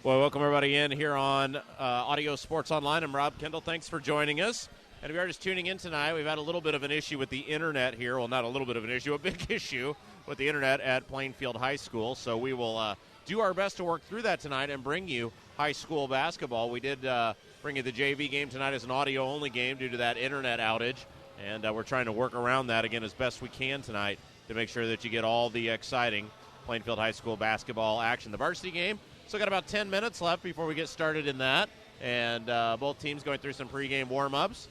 Well, welcome everybody in here on Audio Sports Online. I'm Rob Kendall. Thanks for joining us. And if you are just tuning in tonight, we've had a little bit of an issue with the internet here. Well, not a little bit of an issue, a big issue with the internet at Plainfield High School. So we will do our best to work through that tonight and bring you high school basketball. We did bring you the JV game tonight as an audio-only game due to that internet outage. And we're trying to work around that, again, as best we can tonight to make sure that you get all the exciting Plainfield High School basketball action. The varsity game, still got about 10 minutes left before we get started in that. And both teams going through some pregame warm-ups.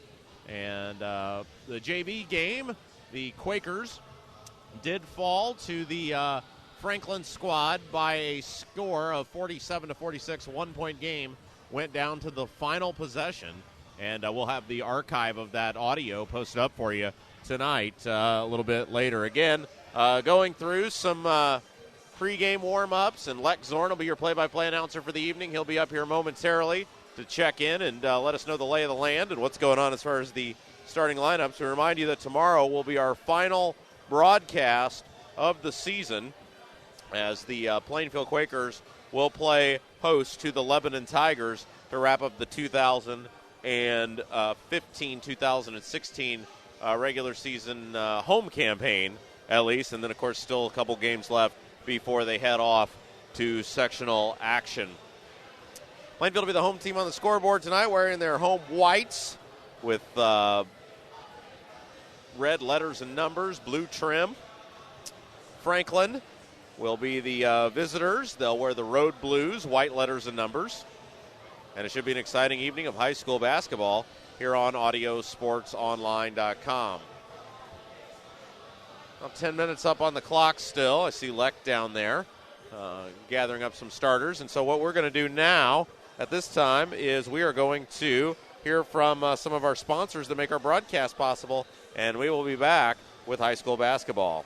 And the JV game, the Quakers did fall to the Franklin squad by a score of 47-46. 1-point game went down to the final possession. And we'll have the archive of that audio posted up for you tonight a little bit later. Again, going through some pregame warm-ups, and Lex Zorn will be your play-by-play announcer for the evening. He'll be up here momentarily to check in and let us know the lay of the land and what's going on as far as the starting lineups. We remind you that tomorrow will be our final broadcast of the season as the Plainfield Quakers will play host to the Lebanon Tigers to wrap up the 2015-2016 regular season home campaign, at least. And then, of course, still a couple games left before they head off to sectional action. Plainfield will be the home team on the scoreboard tonight, wearing their home whites with red letters and numbers, blue trim. Franklin will be the visitors. They'll wear the road blues, white letters and numbers. And it should be an exciting evening of high school basketball here on AudioSportsOnline.com. About 10 minutes up on the clock still. I see Leck down there gathering up some starters. And so what we're going to do now at this time is we are going to hear from some of our sponsors that make our broadcast possible, and we will be back with high school basketball.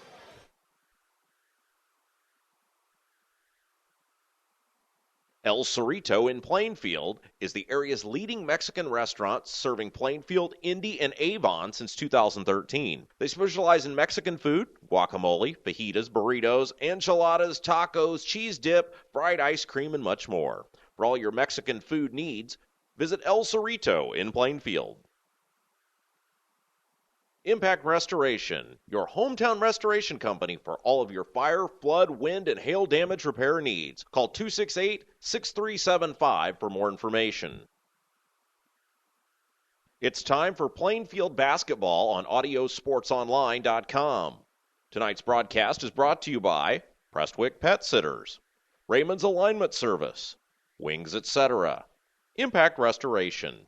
El Cerrito in Plainfield is the area's leading Mexican restaurant, serving Plainfield, Indy, and Avon since 2013. They specialize in Mexican food, guacamole, fajitas, burritos, enchiladas, tacos, cheese dip, fried ice cream, and much more. For all your Mexican food needs, visit El Cerrito in Plainfield. Impact Restoration, your hometown restoration company for all of your fire, flood, wind, and hail damage repair needs. Call 268-6375 for more information. It's time for Plainfield basketball on AudioSportsOnline.com. Tonight's broadcast is brought to you by Prestwick Pet Sitters, Raymond's Alignment Service, Wings Etc., Impact Restoration,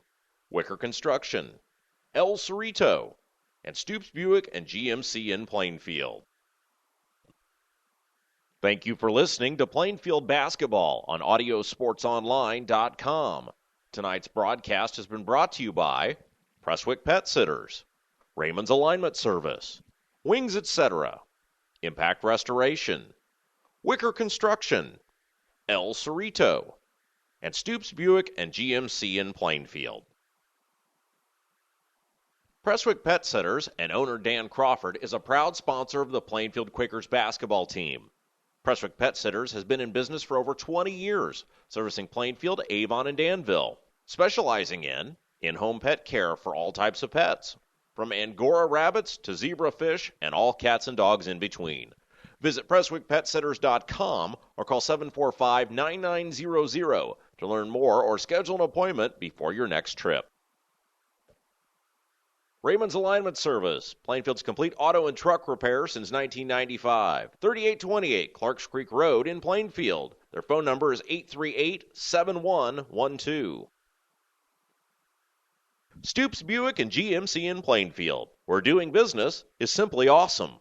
Wicker Construction, El Cerrito, and Stoops Buick and GMC in Plainfield. Thank you for listening to Plainfield basketball on AudioSportsOnline.com. Tonight's broadcast has been brought to you by Prestwick Pet Sitters, Raymond's Alignment Service, Wings Etc., Impact Restoration, Wicker Construction, El Cerrito, and Stoops Buick and GMC in Plainfield. Prestwick Pet Sitters and owner Dan Crawford is a proud sponsor of the Plainfield Quakers basketball team. Prestwick Pet Sitters has been in business for over 20 years, servicing Plainfield, Avon, and Danville, specializing in in-home pet care for all types of pets, from Angora rabbits to zebra fish and all cats and dogs in between. Visit PrestwickPetSitters.com or call 745-9900 to learn more or schedule an appointment before your next trip. Raymond's Alignment Service, Plainfield's complete auto and truck repair since 1995. 3828 Clarks Creek Road in Plainfield. Their phone number is 838-7112. Stoops Buick and GMC in Plainfield, where doing business is simply awesome.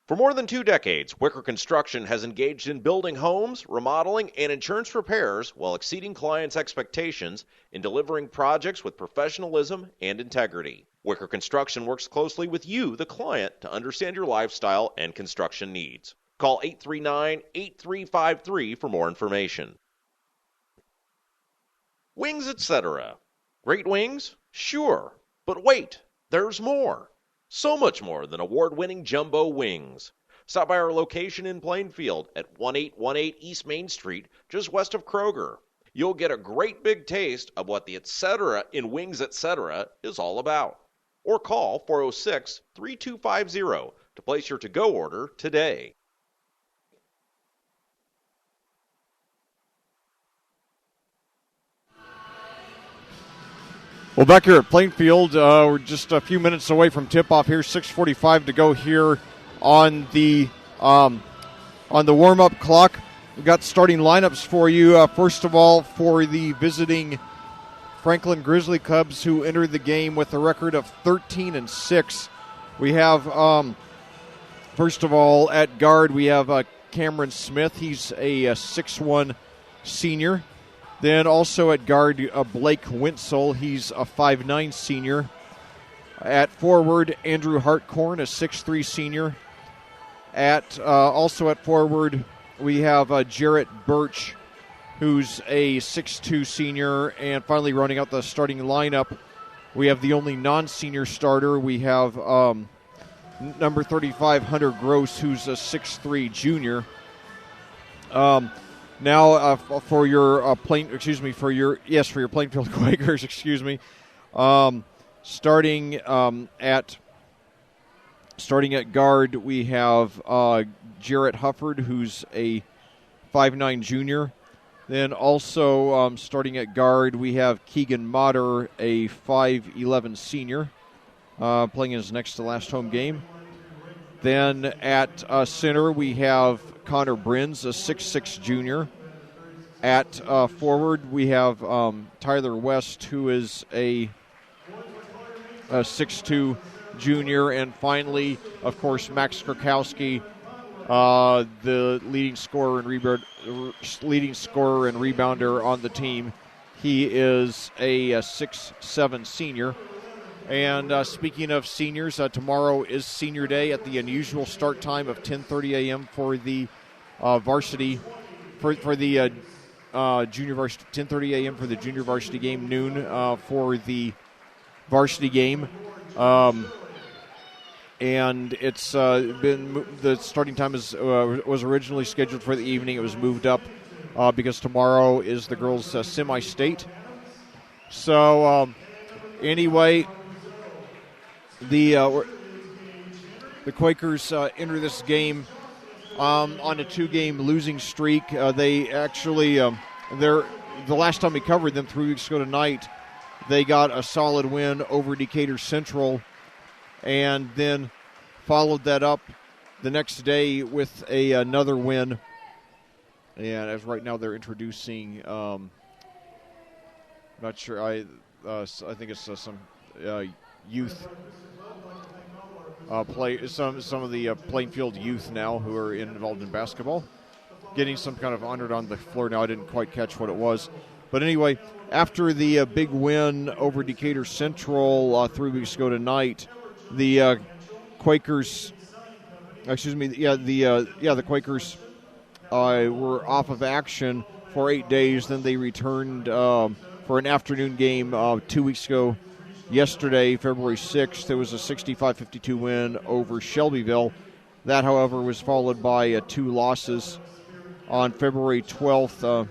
For more than 2 decades, Wicker Construction has engaged in building homes, remodeling, and insurance repairs while exceeding clients' expectations in delivering projects with professionalism and integrity. Wicker Construction works closely with you, the client, to understand your lifestyle and construction needs. Call 839-8353 for more information. Wings Etc. Great wings? Sure. But wait, there's more. So much more than award-winning jumbo wings. Stop by our location in Plainfield at 1818 East Main Street, just west of Kroger. You'll get a great big taste of what the Etc. in Wings Etc. is all about. Or call 406-3250 to place your to-go order today. Well, back here at Plainfield, we're just a few minutes away from tip-off here. 6:45 to go here on the warm-up clock. We've got starting lineups for you. First of all, for the visiting Franklin Grizzly Cubs, who entered the game with a record of 13-6. We have, first of all, at guard, we have Cameron Smith. He's a 6'1 senior. Then also at guard, Blake Winsel. He's a 5'9 senior. At forward, Andrew Hartcorn, a 6'3 senior. Also at forward, we have Jarrett Birch, who's a 6'2 senior. And finally, running out the starting lineup, we have the only non-senior starter. We have number 35, Hunter Gross, who's a 6'3 junior. Now, for your Plainfield Quakers, starting at guard, we have Jarrett Hufford, who's a 5'9 junior. Then also starting at guard, we have Keegan Motter, a 5'11 senior, playing his next to last home game. Then at center, we have Connor Brins, a 6'6 junior. At forward, we have Tyler West, who is a 6'2 junior. And finally, of course, Max Krakowski, the leading scorer and rebounder on the team. He is a 6'7 senior. And speaking of seniors, tomorrow is senior day at the unusual start time of 10:30 a.m. for the varsity, for the junior varsity, 10:30 a.m. for the junior varsity game, noon for the varsity game. And it's been, the starting time was originally scheduled for the evening. It was moved up because tomorrow is the girls' semi-state. So anyway, the Quakers enter this game on a two-game losing streak. They actually, the last time we covered them 3 weeks ago tonight, they got a solid win over Decatur Central, and then followed that up the next day with another win. And as right now they're introducing, not sure, I think it's some youth play, some of the Plainfield youth now who are involved in basketball, getting some kind of honored on the floor now. I didn't quite catch what it was, but anyway, after the big win over Decatur Central 3 weeks ago tonight, the Quakers, the Quakers were off of action for 8 days. Then they returned for an afternoon game 2 weeks ago. Yesterday, February 6th, there was a 65-52 win over Shelbyville. That, however, was followed by 2 losses. On February 12th,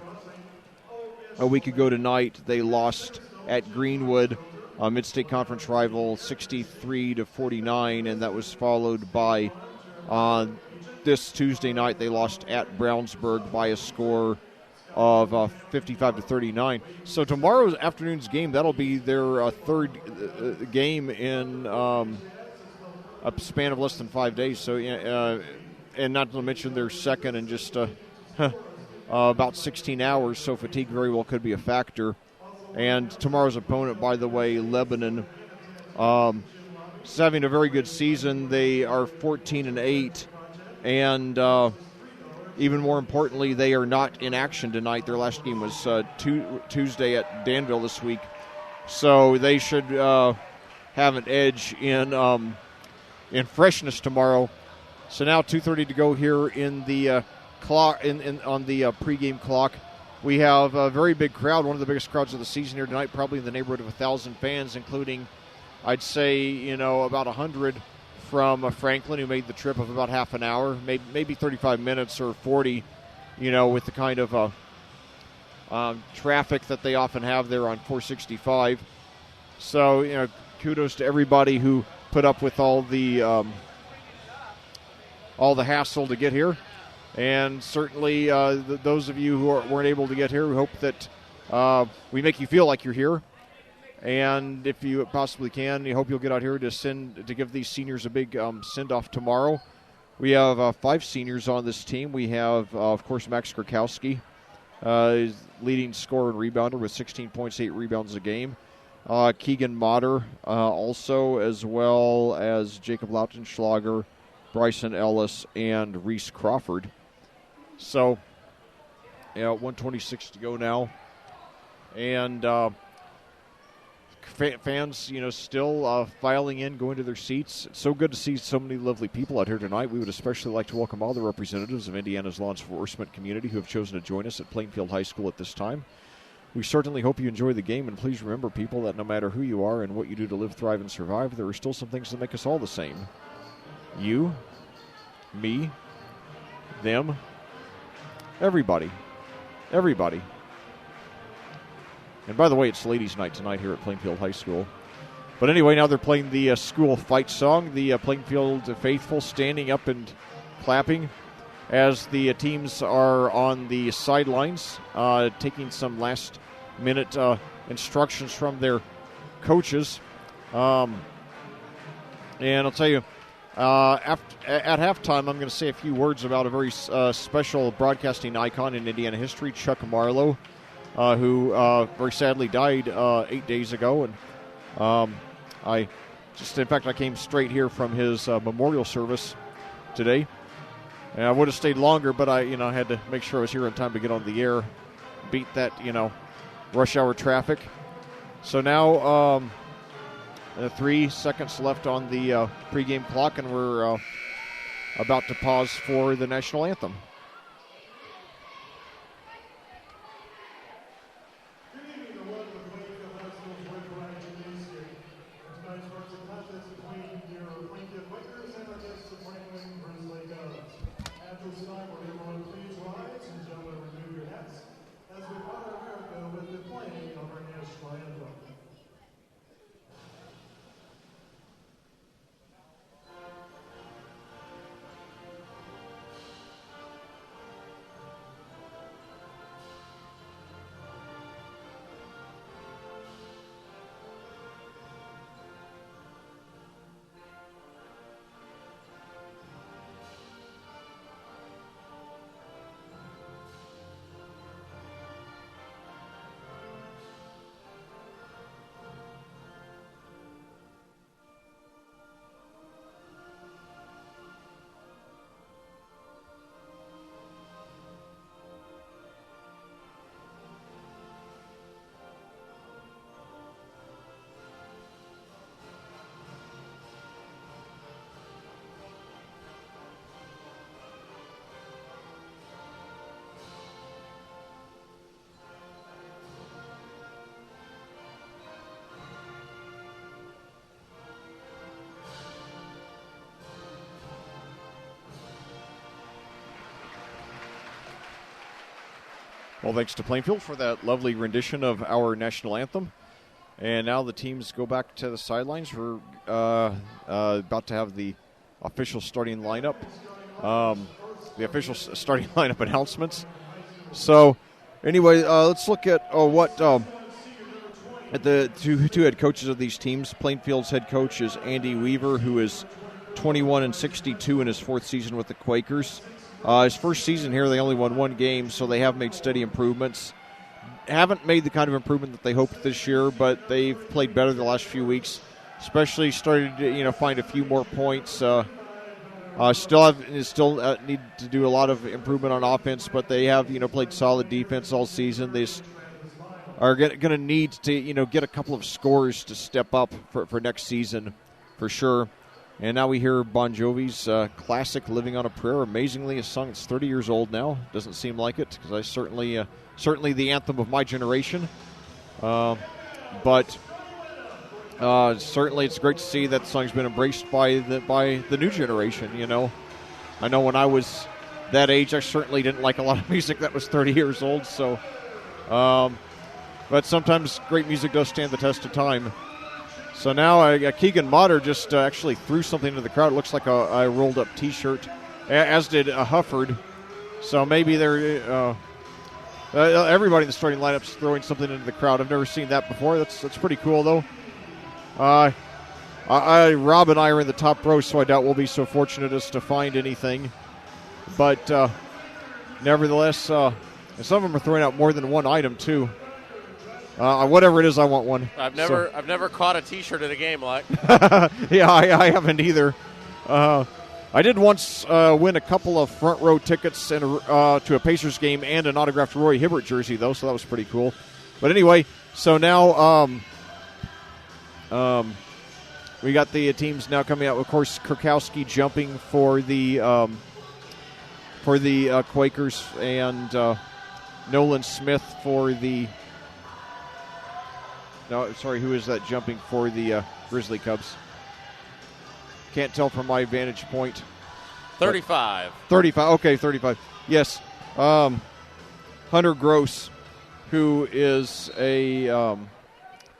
a week ago tonight, they lost at Greenwood, Mid-State Conference rival, 63-49, and that was followed by this Tuesday night, they lost at Brownsburg by a score of 55-39. So tomorrow's afternoon's game, that'll be their third game in a span of less than 5 days. So, and not to mention their second in just about 16 hours. So fatigue very well could be a factor. And tomorrow's opponent, by the way, Lebanon, is having a very good season. They are 14-8, and even more importantly, they are not in action tonight. Their last game was Tuesday at Danville this week, so they should have an edge in freshness tomorrow. So now 2:30 to go here in the clock on the pregame clock. We have a very big crowd, one of the biggest crowds of the season here tonight, probably in the neighborhood of 1,000 fans, including, I'd say, about 100 from Franklin, who made the trip of about half an hour, maybe 35 minutes or 40, with the kind of traffic that they often have there on 465. So, kudos to everybody who put up with all the hassle to get here. And certainly those of you who weren't able to get here, we hope that we make you feel like you're here. And if you possibly can, we hope you'll get out here to give these seniors a big send-off tomorrow. We have 5 seniors on this team. We have, of course, Max Krakowski, leading scorer and rebounder with 16 points, 8 rebounds a game. Keegan Motter also, as well as Jacob Lautenschlager, Bryson Ellis, and Reese Crawford. So, 1:26 to go now. And fans, still filing in, going to their seats. It's so good to see so many lovely people out here tonight. We would especially like to welcome all the representatives of Indiana's law enforcement community who have chosen to join us at Plainfield High School at this time. We certainly hope you enjoy the game, and please remember, people, that no matter who you are and what you do to live, thrive, and survive, there are still some things that make us all the same. You, me, them, everybody. Everybody. And by the way, it's ladies' night tonight here at Plainfield High School. But anyway, now they're playing the school fight song. The Plainfield faithful standing up and clapping as the teams are on the sidelines, taking some last-minute instructions from their coaches. And I'll tell you, at halftime, I'm going to say a few words about a very special broadcasting icon in Indiana history, Chuck Marlowe, who very sadly died 8 days ago. And I came straight here from his memorial service today. And I would have stayed longer, but I had to make sure I was here in time to get on the air, beat that, rush hour traffic. So now 3 seconds left on the pregame clock, and we're about to pause for the national anthem. Well, thanks to Plainfield for that lovely rendition of our national anthem. And now the teams go back to the sidelines. We're about to have the official starting lineup, starting lineup announcements. So, anyway, let's look at what at the two head coaches of these teams. Plainfield's head coach is Andy Weaver, who is 21-62 in his 4th season with the Quakers. His first season here, they only won 1 game, so they have made steady improvements. Haven't made the kind of improvement that they hoped this year, but they've played better the last few weeks. Especially started to find a few more points. Still need to do a lot of improvement on offense, but they have played solid defense all season. They are going to need to get a couple of scores to step up for next season, for sure. And now we hear Bon Jovi's classic "Living on a Prayer." Amazingly, a song that's 30 years old now. Doesn't seem like it, because I certainly the anthem of my generation. But Certainly, it's great to see that the song's been embraced by the new generation. I know when I was that age, I certainly didn't like a lot of music that was 30 years old. So, but sometimes great music does stand the test of time. So now Keegan Motter just actually threw something into the crowd. It looks like a rolled-up T-shirt, as did Hufford. So maybe they're everybody in the starting lineup's throwing something into the crowd. I've never seen that before. That's pretty cool, though. Rob and I are in the top row, so I doubt we'll be so fortunate as to find anything. But nevertheless, some of them are throwing out more than one item too. Whatever it is, I want one. I've never caught a T-shirt at a game like. Yeah, I haven't either. I did once win a couple of front row tickets to a Pacers game and an autographed Roy Hibbert jersey, though, so that was pretty cool. But anyway, so now we got the teams now coming out. Of course, Kurkowski jumping for the Quakers, and Nolan Smith for the. No, sorry, who is that jumping for the Grizzly Cubs? Can't tell from my vantage point. 35. 35. Okay, 35. Yes. Hunter Gross, who is a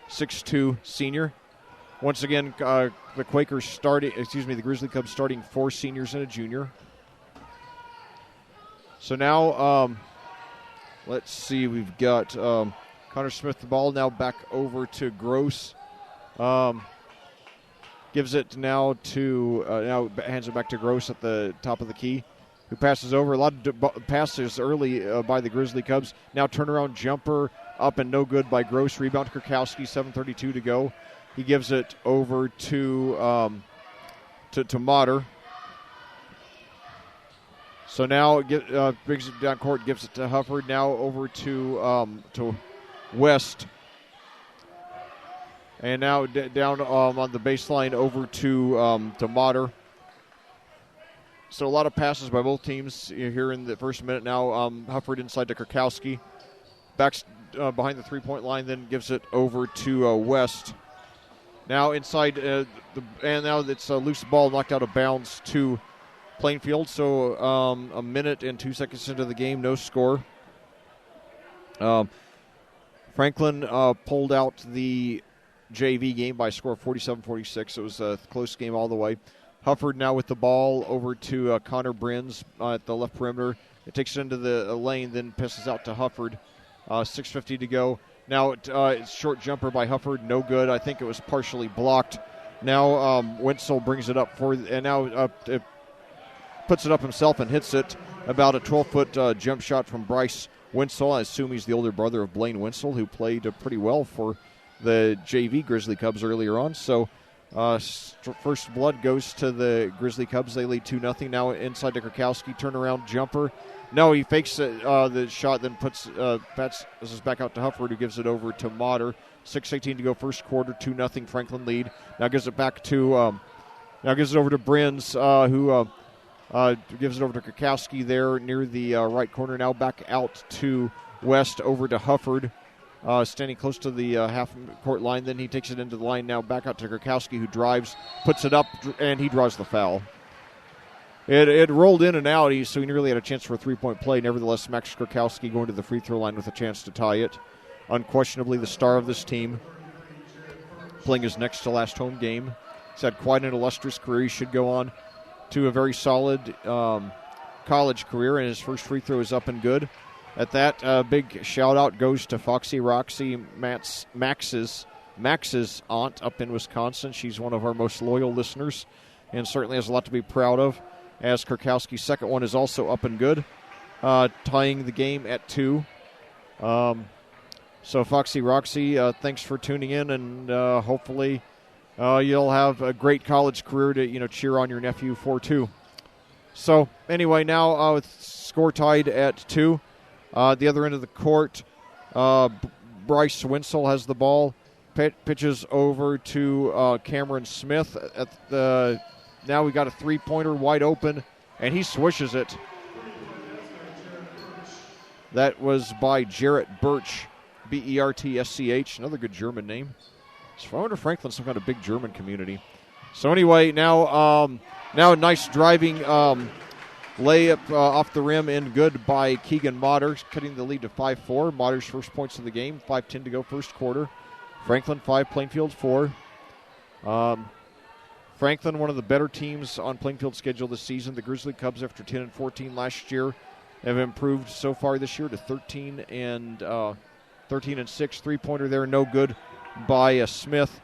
6'2" senior. Once again, the the Grizzly Cubs starting 4 seniors and a junior. So now, let's see, we've got Connor Smith the ball now back over to Gross. Gives it now hands it back to Gross at the top of the key, who passes over. A lot of passes early by the Grizzly Cubs. Now turnaround jumper up and no good by Gross. Rebound to Kurkowski, 7:32 to go. He gives it over to Motter. So now brings it down court, gives it to Hufford. Now over to West. And now down on the baseline over to Motter. So a lot of passes by both teams here in the first minute. Now Hufford inside to Kurkowski. Backs behind the three-point line, then gives it over to West. Now inside, and now it's a loose ball knocked out of bounds to Plainfield. So a minute and 2 seconds into the game, no score. Franklin pulled out the JV game by a score of 47-46. It was a close game all the way. Hufford now with the ball over to Connor Brins at the left perimeter. It takes it into the lane, then passes out to Hufford. 6:50 to go. Now it's short jumper by Hufford, no good. I think it was partially blocked. Now Wenzel brings it up and now it puts it up himself and hits it. About a 12-foot jump shot from Bryce Wenzel. I assume he's the older brother of Blaine Wenzel, who played pretty well for the JV Grizzly Cubs earlier on. So first blood goes to the Grizzly Cubs. They lead 2-0. Now inside to Kurkowski, turnaround jumper. No, he fakes the shot, then this is back out to Hufford, who gives it over to Motter. 6:18 to go, first quarter, 2-0 Franklin lead. Now gives it back to over to Brins, who gives it over to Kurkowski there near the right corner. Now back out to West, over to Hufford. Standing close to the half-court line. Then he takes it into the line. Now back out to Kurkowski, who drives, puts it up, and he draws the foul. It rolled in and out, so he nearly had a chance for a three-point play. Nevertheless, Max Kurkowski going to the free-throw line with a chance to tie it. Unquestionably the star of this team, playing his next to last home game. He's had quite an illustrious career. He should go on to a very solid college career, and his first free throw is up and good. At that, big shout-out goes to Foxy Roxy, Max's aunt up in Wisconsin. She's one of our most loyal listeners and certainly has a lot to be proud of, as Kurkowski's second one is also up and good, tying the game at 2. So Foxy Roxy, thanks for tuning in, and hopefully you'll have a great college career to cheer on your nephew for too. So anyway, now with score tied at 2. The other end of the court, Bryce Wenzel has the ball, pitches over to Cameron Smith. Now we got a three-pointer wide open, and he swishes it. That was by Jarrett Birch, Bertsch, another good German name. So I wonder if Franklin's some kind of big German community. So anyway, now a nice driving layup off the rim and good by Keegan Motter, cutting the lead to 5-4. Motter's first points of the game, 5:10 to go first quarter. Franklin 5, Plainfield 4. Franklin, one of the better teams on Plainfield's schedule this season. The Grizzly Cubs, after 10-14 last year, have improved so far this year to 13 and 6. Three-pointer there, no good by Smith.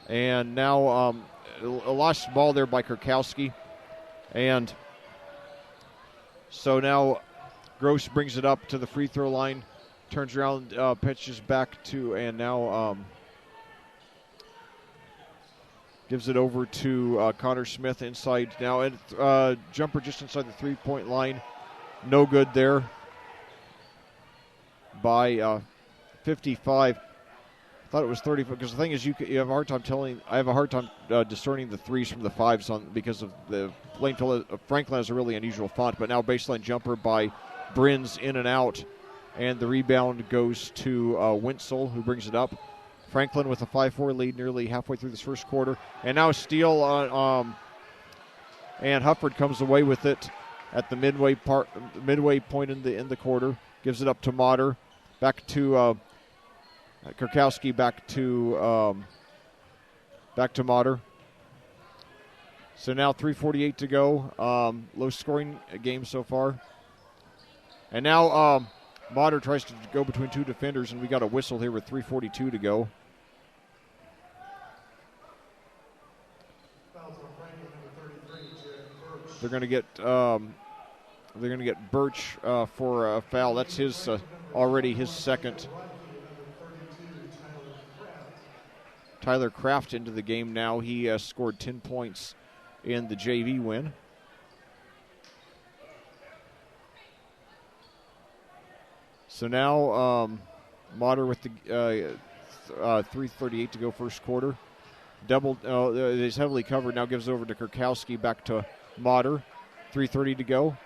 And now a lost ball there by Kurkowski. And so now Gross brings it up to the free throw line, turns around, pitches back to, and now gives it over to Connor Smith inside now. And jumper just inside the three-point line. No good there by 55. I thought it was 30, because the thing is, you have a hard time I have a hard time discerning the threes from the fives because of the Franklin has a really unusual font. But now baseline jumper by Brins in and out, and the rebound goes to Winsel, who brings it up. Franklin with a 5-4 lead nearly halfway through this first quarter, and now a steal and Hufford comes away with it at the midway point in the quarter. Gives it up to Motter, back to Kurkowski, back to Motter. So now 3:48 to go. Low scoring game so far. And now Motter tries to go between two defenders, and we got a whistle here with 3:42 to go. They're going to get Birch for a foul. That's his already his second. Tyler Kraft into the game now. He scored 10 points in the JV win. So now Motter with the 3:38 to go first quarter. Is heavily covered. Now gives over to Kurkowski, back to Motter. 3:30 to go.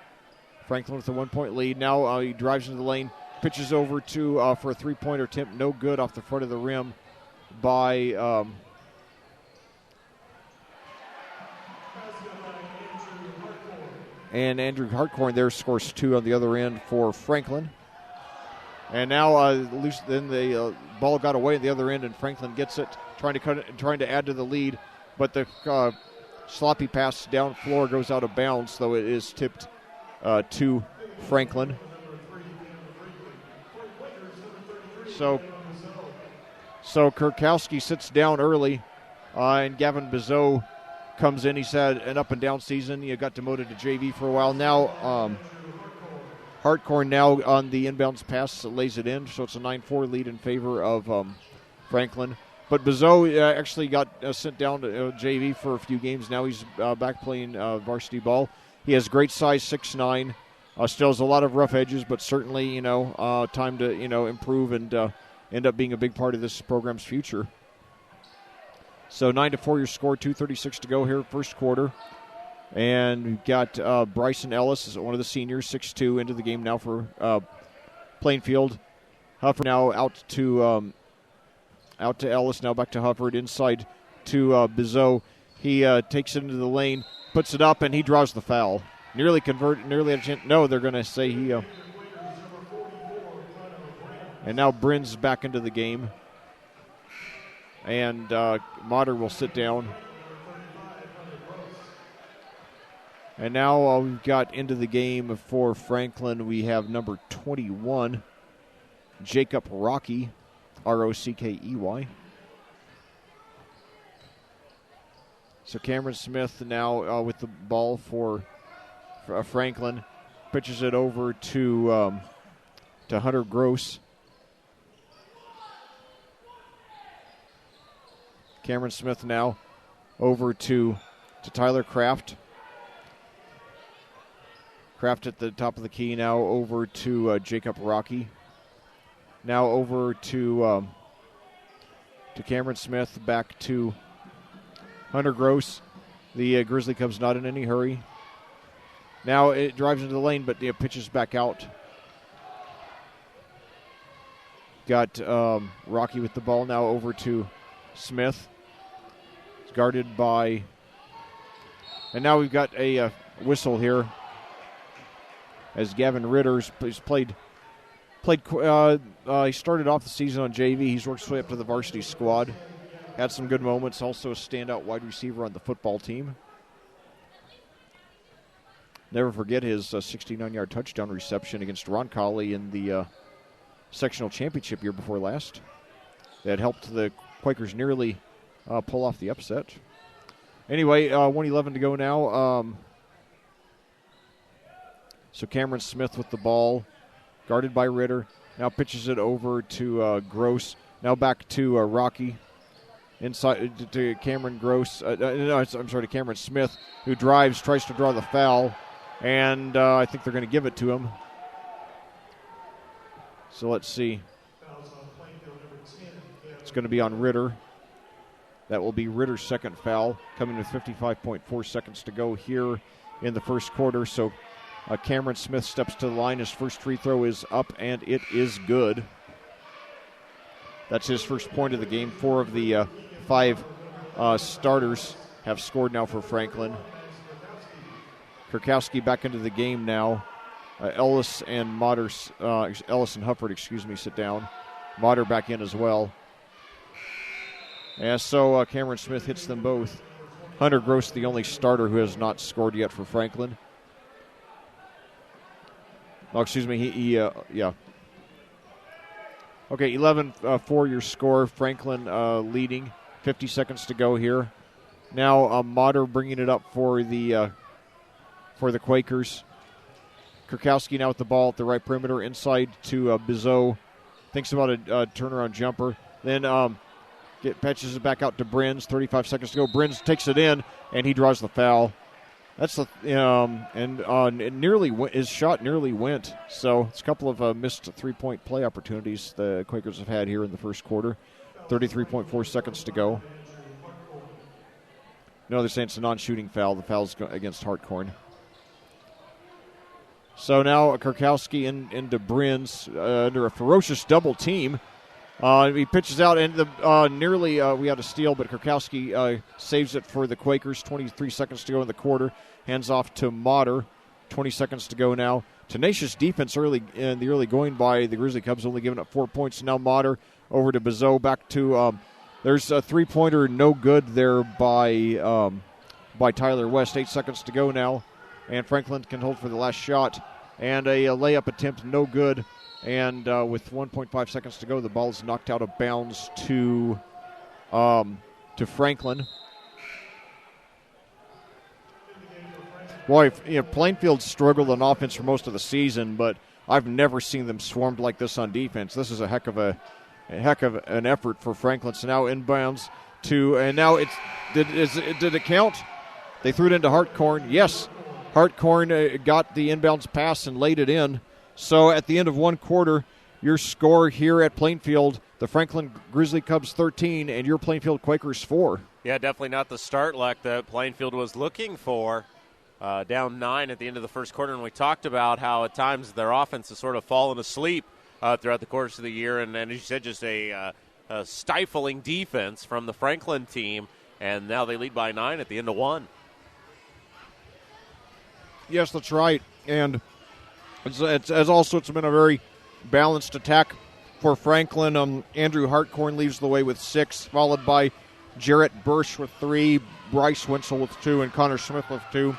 Franklin with a 1-point lead. Now he drives into the lane, pitches over to for a three-pointer attempt. No good off the front of the rim by and Andrew Hartcorn there scores 2 on the other end for Franklin. And now then the ball got away at the other end, and Franklin gets it, trying to add to the lead, but the sloppy pass down floor goes out of bounds, though it is tipped to Franklin. So Kurkowski sits down early, and Gavin Bizot comes in. He's had an up-and-down season. He got demoted to JV for a while. Now Hartcorn now on the inbounds pass lays it in, so it's a 9-4 lead in favor of Franklin. But Bizot actually got sent down to JV for a few games. Now he's back playing varsity ball. He has great size, 6'9". Still has a lot of rough edges, but certainly, time to, improve and end up being a big part of this program's future. So 9-4 your score, 2:36 to go here, first quarter. And we've got Bryson Ellis, is one of the seniors, 6'2", into the game now for Plainfield. Hufford now out to Ellis, now back to Hufford, inside to Bizot. He takes it into the lane, puts it up, and he draws the foul. Nearly had a chance. No, they're going to say he. And now Brins back into the game. And Motter will sit down. And now we've got into the game for Franklin. We have number 21, Jacob Rockey, Rockey. So Cameron Smith now with the ball for Franklin. Pitches it over to Hunter Gross. Cameron Smith now over to Tyler Kraft. Kraft at the top of the key now over to Jacob Rockey. Now over to Cameron Smith, back to Hunter Gross. The Grizzly Cubs not in any hurry. Now it drives into the lane, but pitches back out. Got Rockey with the ball now over to Smith. It's guarded by, and now we've got a whistle here as Gavin Ritter's played. He started off the season on JV. He's worked his way up to the varsity squad. Had some good moments. Also a standout wide receiver on the football team. Never forget his 69-yard touchdown reception against Roncalli in the sectional championship year before last. That helped the Quakers nearly pull off the upset. Anyway, 1:11 to go now. So Cameron Smith with the ball, guarded by Ritter. Now pitches it over to Gross. Now back to Rocky. Inside to Cameron Gross. To Cameron Smith, who drives, tries to draw the foul. And I think they're going to give it to him. So let's see. It's going to be on Ritter. That will be Ritter's second foul, coming with 55.4 seconds to go here in the first quarter. So Cameron Smith steps to the line. His first free throw is up, and it is good. That's his first point of the game. 4 of the 5 starters have scored now for Franklin. Kurkowski back into the game now. Ellis and Hufford, sit down. Motter back in as well. And so Cameron Smith hits them both. Hunter Gross, the only starter who has not scored yet for Franklin. Oh, excuse me. Yeah. Okay, 11-4 your score. Franklin leading. 50 seconds to go here. Now Motter bringing it up for the Quakers. Kurkowski now with the ball at the right perimeter, inside to Bizot. Thinks about a turnaround jumper. Then patches it back out to Brins. 35 seconds to go. Brins takes it in, and he draws the foul. That's the his shot nearly went. So it's a couple of missed 3-point play opportunities the Quakers have had here in the first quarter. 33.4 seconds to go. No, they're saying it's a non-shooting foul. The foul's against Hartkorn. So now Kurkowski into Brins under a ferocious double team. He pitches out, and we had a steal, but Kurkowski saves it for the Quakers. 23 seconds to go in the quarter. Hands off to Motter. 20 seconds to go now. Tenacious defense early in the early going by the Grizzly Cubs, only giving up 4 points. Now Motter over to Bizot. Back to there's a three-pointer, no good there by Tyler West. 8 seconds to go now, and Franklin can hold for the last shot. And a layup attempt, no good. And with 1.5 seconds to go, the ball is knocked out of bounds to Franklin. Boy, Plainfield struggled on offense for most of the season, but I've never seen them swarmed like this on defense. This is a heck of an effort for Franklin. So now inbounds and now did it count? They threw it into Hartkorn. Yes, Hartkorn got the inbounds pass and laid it in. So at the end of one quarter, your score here at Plainfield, the Franklin Grizzly Cubs 13 and your Plainfield Quakers 4. Yeah, definitely not the start like that Plainfield was looking for. Down 9 at the end of the first quarter, and we talked about how at times their offense has sort of fallen asleep throughout the course of the year, and as you said, just a stifling defense from the Franklin team, and now they lead by 9 at the end of 1. Yes, that's right, and it's been a very balanced attack for Franklin. Andrew Hartkorn leads the way with 6, followed by Jarrett Bursch with 3, Bryce Winsel with 2, and Connor Smith with 2.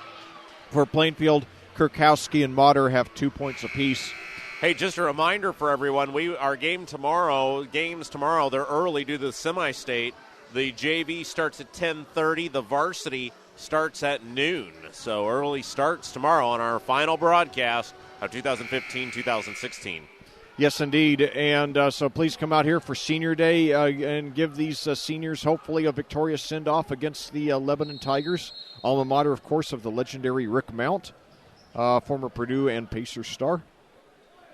For Plainfield, Kurkowski and Motter have 2 points apiece. Hey, just a reminder for everyone, our games tomorrow, they're early due to the semi-state. The JV starts at 10:30. The varsity starts at noon. So early starts tomorrow on our final broadcast of 2015-2016. Yes, indeed. And so please come out here for Senior Day and give these seniors hopefully a victorious send-off against the Lebanon Tigers. Alma mater, of course, of the legendary Rick Mount, former Purdue and Pacers star.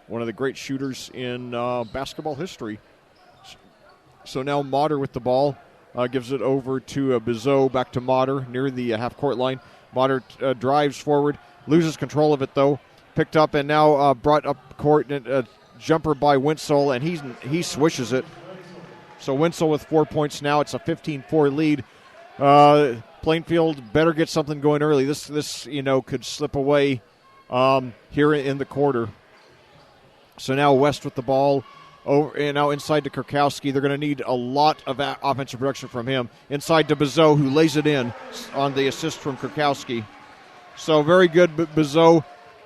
One of the great shooters in basketball history. So now Motter with the ball. Gives it over to Bizot, back to Motter near the half-court line. Motter drives forward, loses control of it, though. Picked up and now brought up court. Jumper by Winsel, and he swishes it. So Winslow with 4 points now. It's a 15-4 lead. Plainfield better get something going early. This could slip away here in the quarter. So now West with the ball. Over and now inside to Kurkowski. They're going to need a lot of offensive production from him. Inside to Bezeau, who lays it in on the assist from Kurkowski. So very good, Bezeau.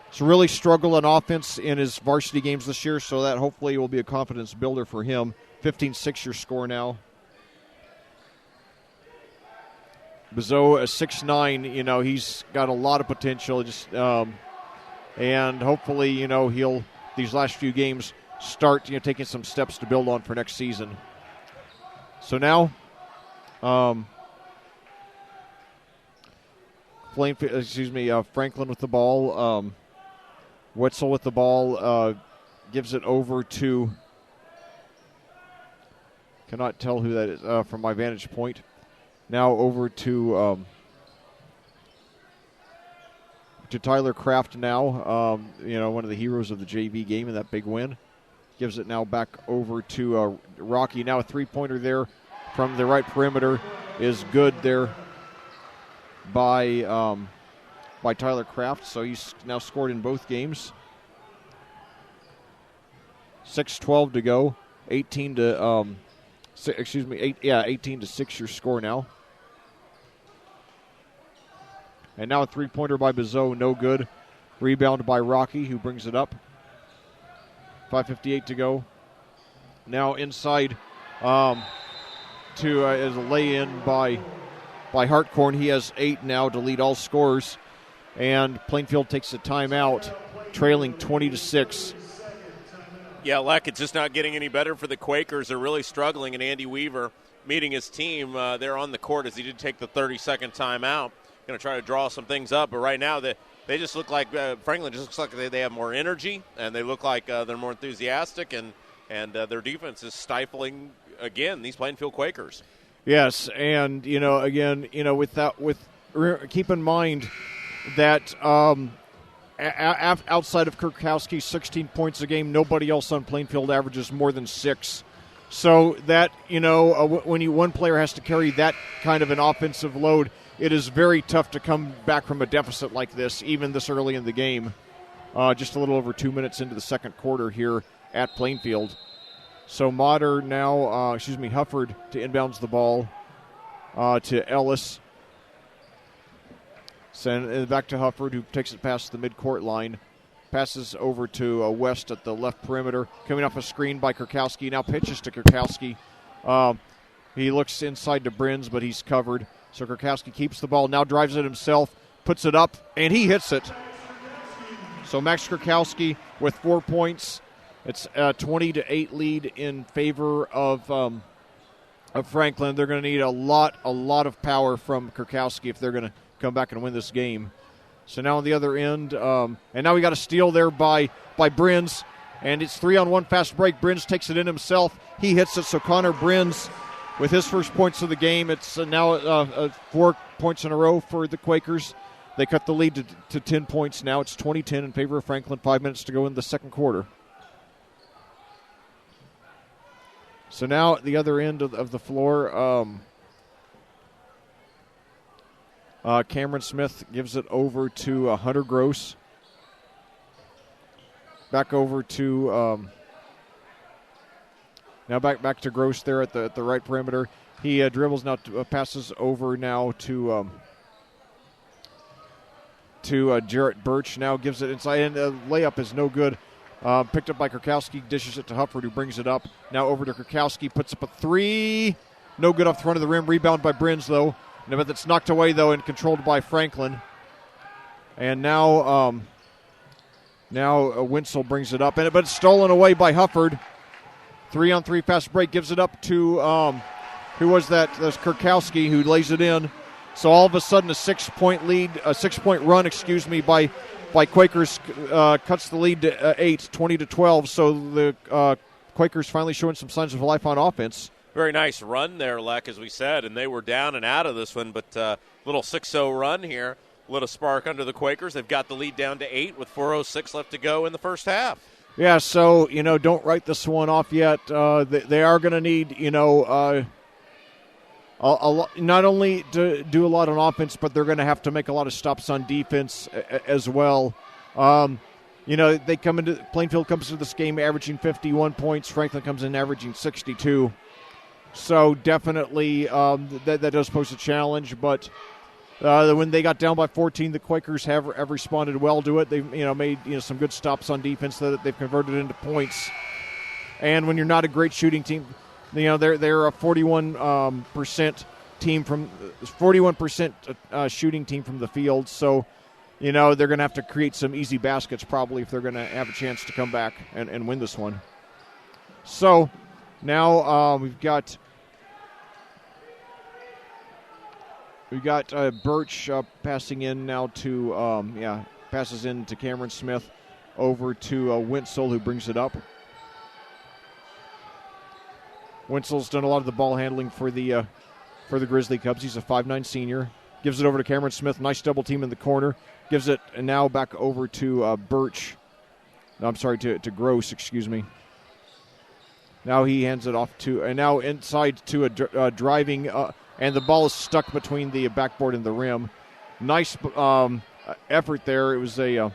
He's really struggled on offense in his varsity games this year, so that hopefully will be a confidence builder for him. 15-6 your score now. Bezeau, a 6'9", he's got a lot of potential. And hopefully, he'll these last few games start taking some steps to build on for next season. So now, Franklin with the ball. Wetzel with the ball gives it over to. Cannot tell who that is from my vantage point. Now over to Tyler Kraft now, one of the heroes of the JV game in that big win. Gives it now back over to Rocky. Now a three-pointer there from the right perimeter is good there by Tyler Kraft. So he's now scored in both games. 6:12 to go. 18 to 6 your score now. And now a three-pointer by Bezeau, no good. Rebound by Rocky, who brings it up. 5:58 to go. Now inside is a lay-in by Hartkorn. He has 8 now to lead all scorers. And Plainfield takes a timeout, trailing 20-6. Yeah, Leck, it's just not getting any better for the Quakers. They're really struggling, and Andy Weaver meeting his team there on the court as he did take the 30-second timeout. Going to try to draw some things up, but right now they just look like Franklin just looks like they have more energy, and they look like they're more enthusiastic, and their defense is stifling again these Plainfield Quakers. Yes, and keep in mind that outside of Kurkowski, 16 points a game, nobody else on Plainfield averages more than 6. So that when one player has to carry that kind of an offensive load, it is very tough to come back from a deficit like this, even this early in the game. Just a little over 2 minutes into the second quarter here at Plainfield. So Motter now, Hufford to inbounds the ball to Ellis. Send back to Hufford, who takes it past the midcourt line. Passes over to West at the left perimeter. Coming off a screen by Kurkowski. Now pitches to Kurkowski. He looks inside to Brins, but he's covered. So Kurkowski keeps the ball, now drives it himself, puts it up, and he hits it. So Max Kurkowski with 4 points. It's a 20-8 lead in favor of Franklin. They're going to need a lot of power from Kurkowski if they're going to come back and win this game. So now on the other end, and now we got a steal there by Brins, and it's 3-on-1 fast break. Brins takes it in himself. He hits it, so Connor Brins with his first points of the game. It's now 4 points in a row for the Quakers. They cut the lead to 10 points now. It's 20-10 in favor of Franklin. 5 minutes to go in the second quarter. So now at the other end of the floor, Cameron Smith gives it over to Hunter Gross. Back over to now back to Gross there at the right perimeter. He dribbles now, passes over now to Jarrett Birch. Now gives it inside, and the layup is no good. Picked up by Kurkowski, dishes it to Hufford, who brings it up. Now over to Kurkowski, puts up a 3. No good off the front of the rim. Rebound by Brins, though. But that's knocked away, though, and controlled by Franklin. And now Winslow brings it up, but it's stolen away by Hufford. 3-on-3 fast break, gives it up to, who was that? That's Kurkowski, who lays it in. So all of a sudden a 6-point lead, a 6-point run, by Quakers cuts the lead to 8, 20-12. So the Quakers finally showing some signs of life on offense. Very nice run there, Leck, as we said, and they were down and out of this one, but little 6-0 run here lit a spark under the Quakers. They've got the lead down to 8 with 4:06 left to go in the first half. Yeah, so, don't write this one off yet. They are going to need, not only to do a lot on offense, but they're going to have to make a lot of stops on defense as well. Plainfield comes into this game averaging 51 points. Franklin comes in averaging 62. So definitely that does pose a challenge, but when they got down by 14, the Quakers have responded well to it. They've made some good stops on defense that they've converted into points. And when you're not a great shooting team, they're a 41% team from 41% shooting team from the field. So they're going to have to create some easy baskets probably if they're going to have a chance to come back and win this one. So now we've got Birch passing in now to passes in to Cameron Smith over to Wenzel, who brings it up. Wenzel's done a lot of the ball handling for the Grizzly Cubs. He's a 5'9" senior. Gives it over to Cameron Smith. Nice double team in the corner. Gives it now back over to Birch. No, I'm sorry, to Gross, excuse me. Now he hands it off and now inside to a driving, and the ball is stuck between the backboard and the rim. Nice effort there. It was a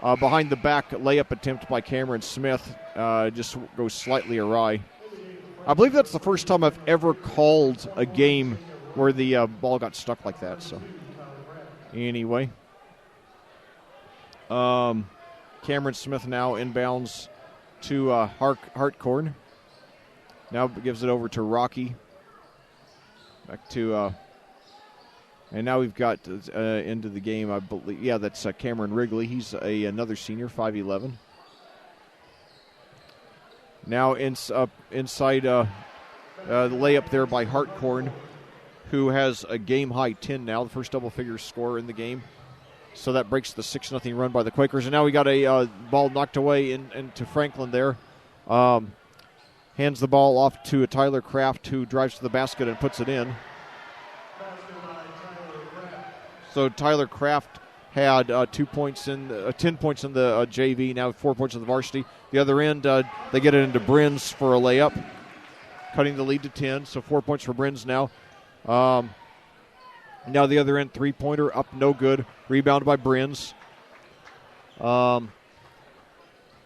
behind-the-back layup attempt by Cameron Smith. Just goes slightly awry. I believe that's the first time I've ever called a game where the ball got stuck like that. So, anyway, Cameron Smith now inbounds to Hartkorn. Now gives it over to Rocky. Back to, and now we've got into the game, I believe. Yeah, that's Cameron Wrigley. He's another senior, 5'11". Now inside the layup there by Hartkorn, who has a game-high 10 now, the first double-figure scorer in the game. So that breaks the 6-0 run by the Quakers. And now we got a ball knocked away into Franklin there. Hands the ball off to Tyler Kraft, who drives to the basket and puts it in. So Tyler Kraft had 10 points in the JV, now 4 points in the varsity. The other end, they get it into Brins for a layup, cutting the lead to 10. So 4 points for Brins now. Now the other end, three-pointer up, no good. Rebounded by Brins.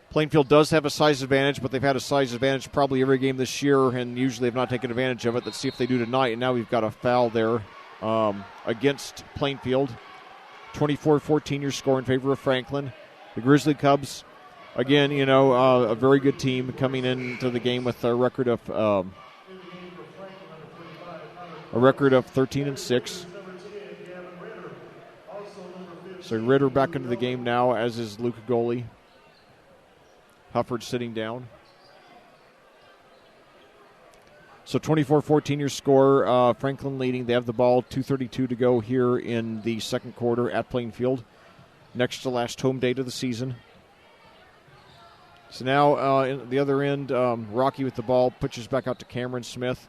Plainfield does have a size advantage, but they've had a size advantage probably every game this year, and usually have not taken advantage of it. Let's see if they do tonight. And now we've got a foul there against Plainfield. 24-14 your score in favor of Franklin. The Grizzly Cubs, again, a very good team coming into the game with a record of 13-6. So Ritter back into the game now, as is Luca Goli. Hufford sitting down. So 24-14 your score. Franklin leading. They have the ball. 2:32 to go here in the second quarter at Plainfield. Next to last home date of the season. So now in the other end, Rocky with the ball. Pitches back out to Cameron Smith.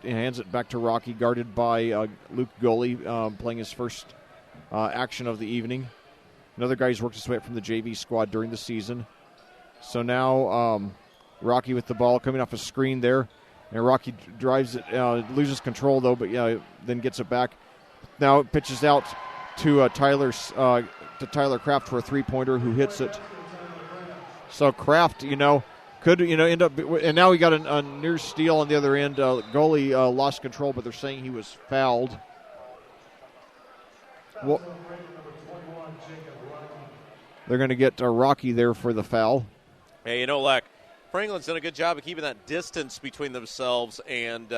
Hands it back to Rocky, guarded by Luke Goli, playing his first action of the evening. Another guy who's worked his way up from the JV squad during the season. So now Rocky with the ball coming off a screen there. And Rocky drives it, loses control though, but then gets it back. Now it pitches out to Tyler Kraft for a three-pointer, who hits it. So Kraft, could end up, and now we got a near steal on the other end. Goalie lost control, but they're saying he was fouled. Well, they're going to get Rocky there for the foul. Hey, Leck, Franklin's done a good job of keeping that distance between themselves and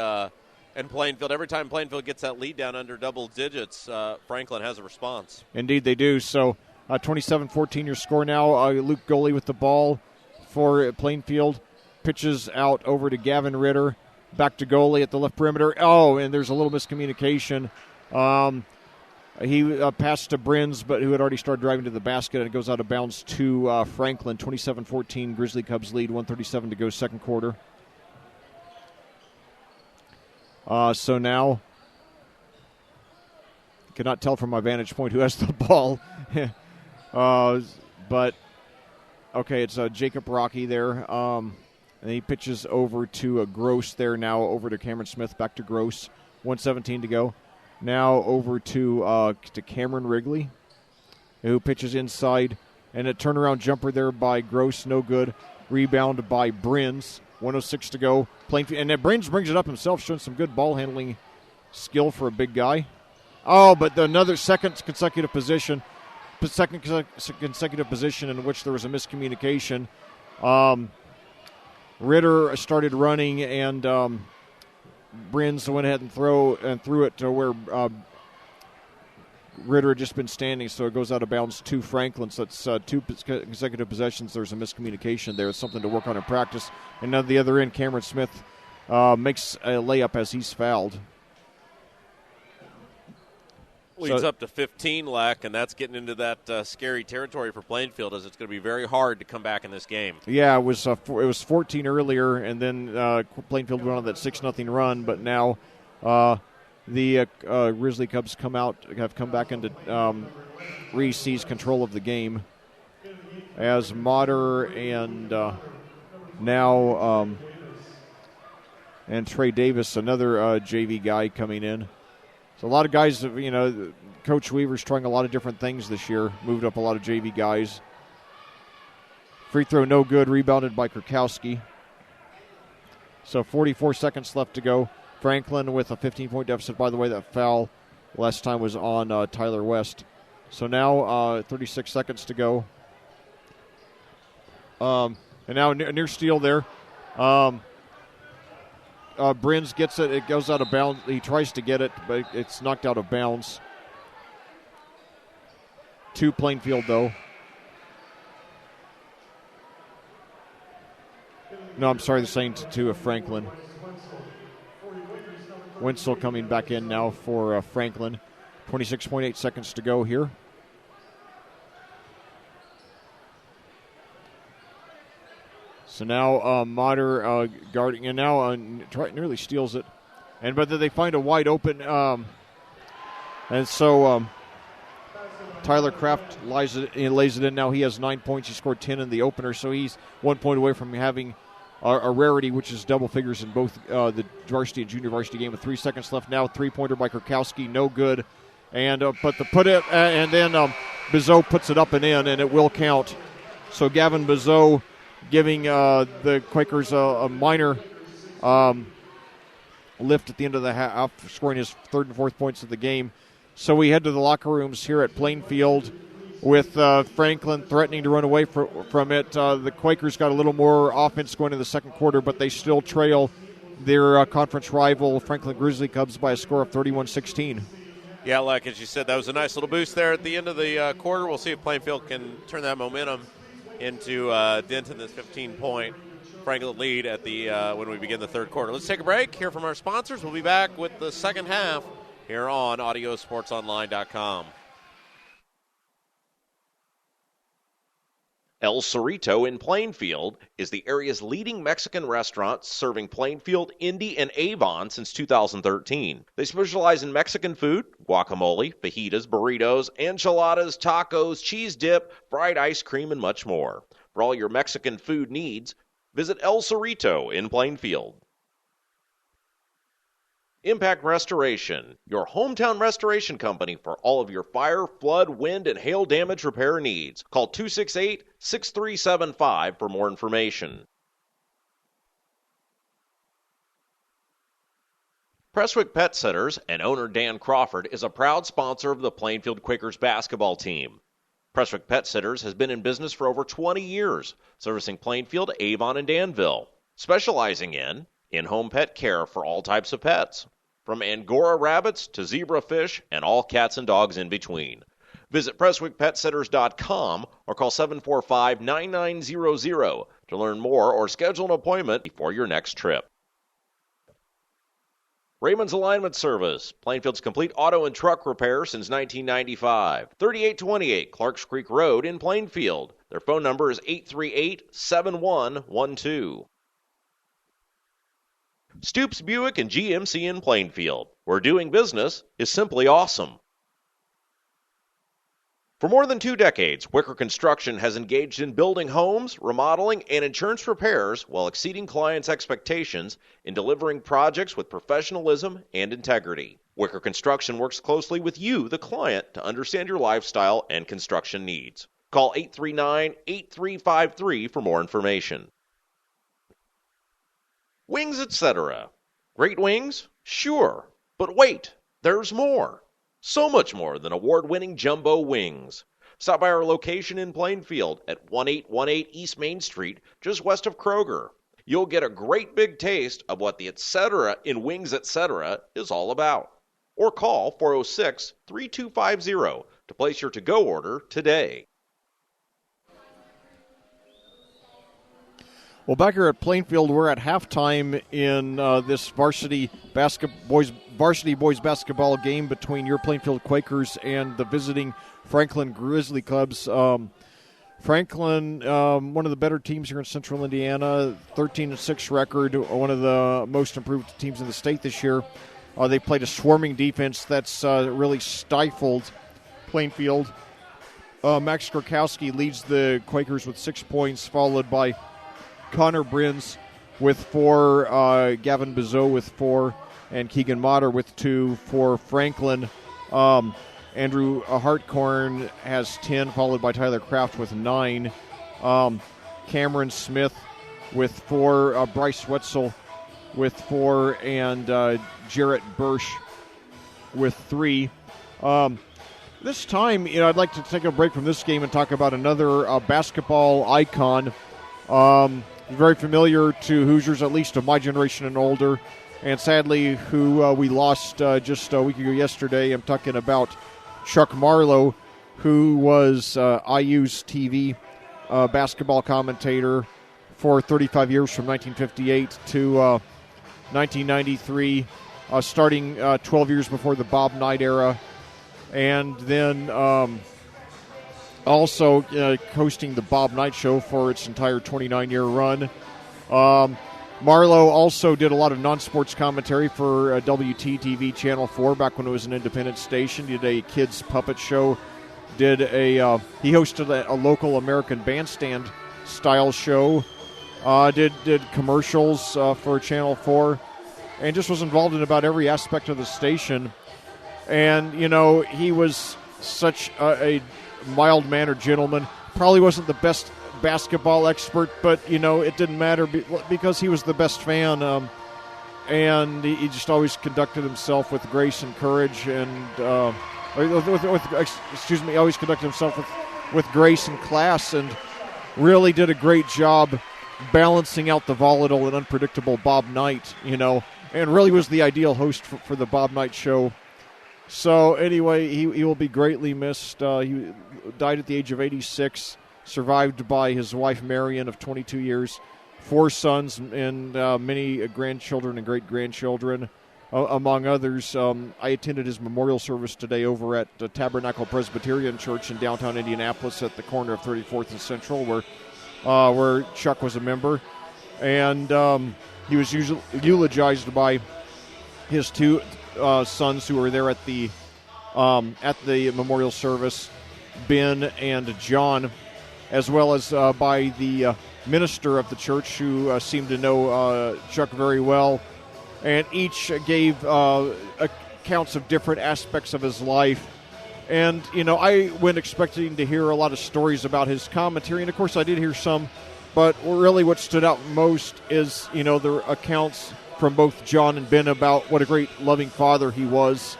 Plainfield. Every time Plainfield gets that lead down under double digits, Franklin has a response. Indeed, they do. So 27-14 your score now. Luke Goli with the ball for Plainfield. Pitches out over to Gavin Ritter. Back to Goli at the left perimeter. Oh, and there's a little miscommunication. He passed to Brins, but who had already started driving to the basket, and it goes out of bounds to Franklin. 27-14, Grizzly Cubs lead, 1:37 to go, second quarter. So now, cannot tell from my vantage point who has the ball. But Okay, it's Jacob Rocky there. And he pitches over to Gross there now, over to Cameron Smith, back to Gross. 1:17 to go. Now over to Cameron Wrigley, who pitches inside. And a turnaround jumper there by Gross, no good. Rebound by Brins. 1:06 to go. And then Brins brings it up himself, showing some good ball handling skill for a big guy. Oh, but another second consecutive position in which there was a miscommunication. Ritter started running, and Brins went ahead and threw it to where Ritter had just been standing, so it goes out of bounds to Franklin. So it's 2 consecutive possessions. There's a miscommunication there. It's something to work on in practice. And on the other end, Cameron Smith makes a layup as he's fouled. Leads up to 15, Leck, and that's getting into that scary territory for Plainfield, as it's going to be very hard to come back in this game. Yeah, it was 14 earlier, and then Plainfield went on that 6-0 run, but now the Grizzly Cubs have come back into Reese control of the game as Motter and now and Trey Davis, another JV guy, coming in. So a lot of guys, Coach Weaver's trying a lot of different things this year, moved up a lot of JV guys. Free throw no good, rebounded by Kurkowski. So 44 seconds left to go. Franklin with a 15-point deficit. By the way, that foul last time was on Tyler West. So now 36 seconds to go. And now a near steal there. Brins gets it. It goes out of bounds. He tries to get it, but it's knocked out of bounds. To Plainfield, though. No, I'm sorry, they're saying to Franklin. Wenzel coming back in now for Franklin. 26.8 seconds to go here. So now Motter guarding, and now nearly steals it. But then they find a wide open, and so Tyler Kraft lays it in. Now he has 9 points. He scored 10 in the opener, so he's 1 point away from having a rarity, which is double figures in both the varsity and junior varsity game. With 3 seconds left now, 3-pointer by Kurkowski, no good. And then Bizot puts it up and in, and it will count. So Gavin Bizot giving the Quakers a minor lift at the end of the half, scoring his third and fourth points of the game. So we head to the locker rooms here at Plainfield with Franklin threatening to run away from it. The Quakers got a little more offense going in the second quarter, but they still trail their conference rival Franklin Grizzly Cubs by a score of 31-16. Yeah, like as you said, that was a nice little boost there at the end of the quarter. We'll see if Plainfield can turn that momentum into Denton, this 15-point Franklin lead at the when we begin the third quarter. Let's take a break, hear from our sponsors. We'll be back with the second half here on AudioSportsOnline.com. El Cerrito in Plainfield is the area's leading Mexican restaurant, serving Plainfield, Indy, and Avon since 2013. They specialize in Mexican food, guacamole, fajitas, burritos, enchiladas, tacos, cheese dip, fried ice cream, and much more. For all your Mexican food needs, visit El Cerrito in Plainfield. Impact Restoration, your hometown restoration company for all of your fire, flood, wind, and hail damage repair needs. Call 268-6375 for more information. Prestwick Pet Sitters and owner Dan Crawford is a proud sponsor of the Plainfield Quakers basketball team. Prestwick Pet Sitters has been in business for over 20 years, servicing Plainfield, Avon, and Danville, specializing in-home pet care for all types of pets, from Angora rabbits to zebra fish and all cats and dogs in between. Visit PrestwickPetSitters.com or call 745-9900 to learn more or schedule an appointment before your next trip. Raymond's Alignment Service, Plainfield's complete auto and truck repair since 1995. 3828 Clarks Creek Road in Plainfield. Their phone number is 838-7112. Stoops Buick and GMC in Plainfield, where doing business is simply awesome. For more than 2 decades, Wicker Construction has engaged in building homes, remodeling, and insurance repairs while exceeding clients' expectations in delivering projects with professionalism and integrity. Wicker Construction works closely with you, the client, to understand your lifestyle and construction needs. Call 839-8353 for more information. Wings, etc. Great wings? Sure. But wait, there's more. So much more than award-winning jumbo wings. Stop by our location in Plainfield at 1818 East Main Street, just west of Kroger. You'll get a great big taste of what the etc. in Wings Etc. is all about. Or call 406-3250 to place your to-go order today. Well, back here at Plainfield, we're at halftime in this varsity boys basketball game between your Plainfield Quakers and the visiting Franklin Grizzly Clubs. Franklin, one of the better teams here in Central Indiana, 13-6 record, one of the most improved teams in the state this year. They played a swarming defense that's really stifled Plainfield. Max Gorkowski leads the Quakers with 6 points, followed by Connor Brins with 4, Gavin Bizot with 4, and Keegan Motter with 2 for Franklin. Andrew Hartkorn has 10, followed by Tyler Kraft with 9. Cameron Smith with 4, Bryce Wetzel with 4, and Jarrett Bursch with 3. This time, I'd like to take a break from this game and talk about another basketball icon. Very familiar to Hoosiers, at least of my generation and older, and sadly who we lost just a week ago yesterday. I'm talking about Chuck Marlowe, who was IU's TV basketball commentator for 35 years from 1958 to 1993, starting 12 years before the Bob Knight era, and then also hosting the Bob Knight Show for its entire 29-year run. Marlowe also did a lot of non-sports commentary for WTTV Channel 4 back when it was an independent station. Did a kids puppet show. He hosted a local American Bandstand style show. Did commercials for Channel 4, and just was involved in about every aspect of the station. And he was such a mild-mannered gentleman. Probably wasn't the best basketball expert, but it didn't matter because he was the best fan, and he just always conducted himself with grace and courage, and always conducted himself with grace and class, and really did a great job balancing out the volatile and unpredictable Bob Knight, and really was the ideal host for the Bob Knight Show. So anyway, he will be greatly missed. He died at the age of 86, survived by his wife Marion of 22 years, 4 sons, and many grandchildren and great-grandchildren, among others. I attended his memorial service today over at Tabernacle Presbyterian Church in downtown Indianapolis at the corner of 34th and Central, where Chuck was a member. And he was eulogized by his 2 sons who were there at the memorial service, Ben and John, as well as by the minister of the church who seemed to know Chuck very well, and each gave accounts of different aspects of his life. And I went expecting to hear a lot of stories about his commentary, and of course I did hear some, but really what stood out most is the accounts from both John and Ben about what a great loving father he was.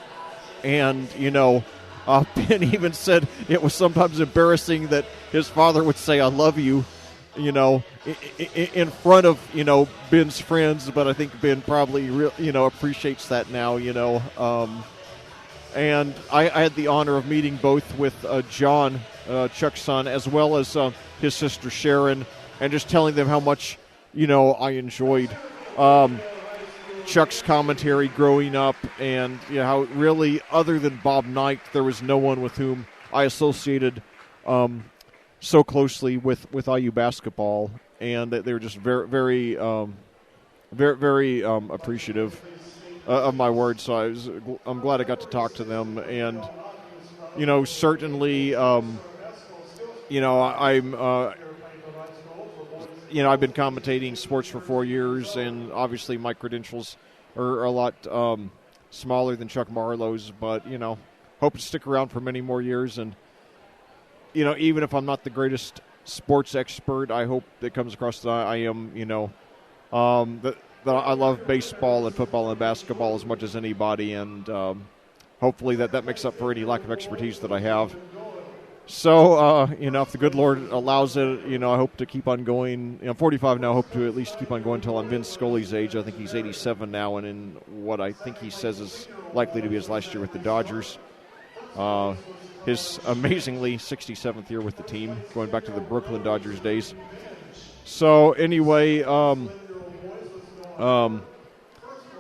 And Ben even said it was sometimes embarrassing that his father would say "I love you," in front of Ben's friends. But I think Ben probably appreciates that now. And I had the honor of meeting both with John, Chuck's son, as well as his sister Sharon, and just telling them how much I enjoyed Chuck's commentary growing up, and how really, other than Bob Knight, there was no one with whom I associated so closely with IU basketball, and they were just very, very, very appreciative of my words. So I'm glad I got to talk to them, and certainly, I'm, I've been commentating sports for 4 years, and obviously my credentials are a lot smaller than Chuck Marlowe's, but, hope to stick around for many more years. And, even if I'm not the greatest sports expert, I hope it comes across that I am, that I love baseball and football and basketball as much as anybody, and hopefully that makes up for any lack of expertise that I have. So, if the good Lord allows it, I hope to keep on going. I'm 45 now. I hope to at least keep on going until I'm Vince Scully's age. I think he's 87 now, and in what I think he says is likely to be his last year with the Dodgers. His amazingly 67th year with the team, going back to the Brooklyn Dodgers days. So, anyway, I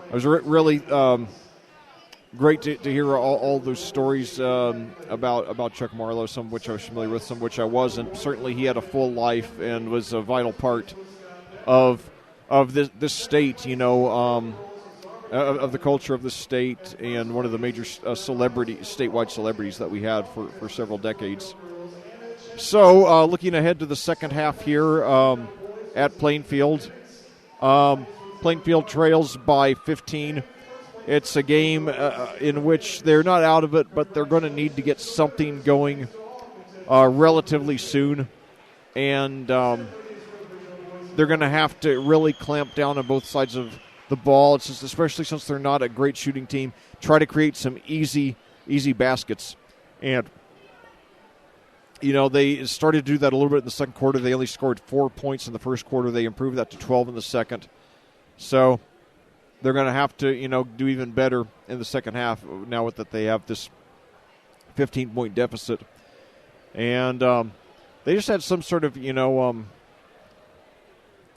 was really great to hear all those stories about Chuck Marlowe, some of which I was familiar with, some of which I wasn't. Certainly he had a full life and was a vital part of this state, of the culture of the state, and one of the major statewide celebrities that we had for several decades. So looking ahead to the second half here at Plainfield. Plainfield trails by 15. It's a game in which they're not out of it, but they're going to need to get something going relatively soon. And they're going to have to really clamp down on both sides of the ball. It's just, especially since they're not a great shooting team, try to create some easy baskets. And, they started to do that a little bit in the second quarter. They only scored 4 points in the first quarter. They improved that to 12 in the second. So they're going to have to, do even better in the second half now that they have this 15-point deficit. And they just had some sort of,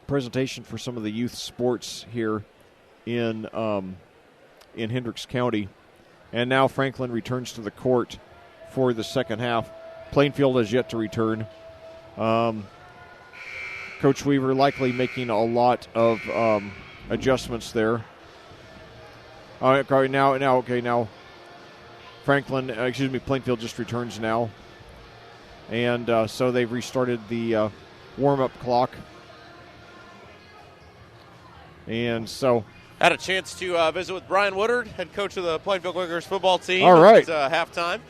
presentation for some of the youth sports here in Hendricks County. And now Franklin returns to the court for the second half. Plainfield has yet to return. Coach Weaver likely making a lot of adjustments there. Now Plainfield just returns now. And so they've restarted the warm-up clock. And so had a chance to visit with Brian Woodard, head coach of the Plainfield Quakers football team. All right. It's halftime.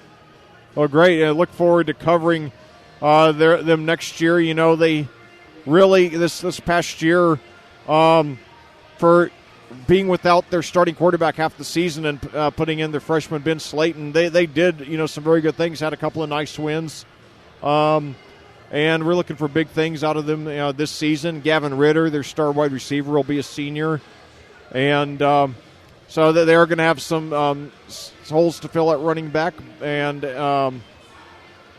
Well, great. I look forward to covering them next year. They really, this past year, for being without their starting quarterback half the season and putting in their freshman Ben Slayton, they did, some very good things, had a couple of nice wins. And we're looking for big things out of them this season. Gavin Ritter, their star wide receiver, will be a senior. And so they are going to have some holes to fill at running back and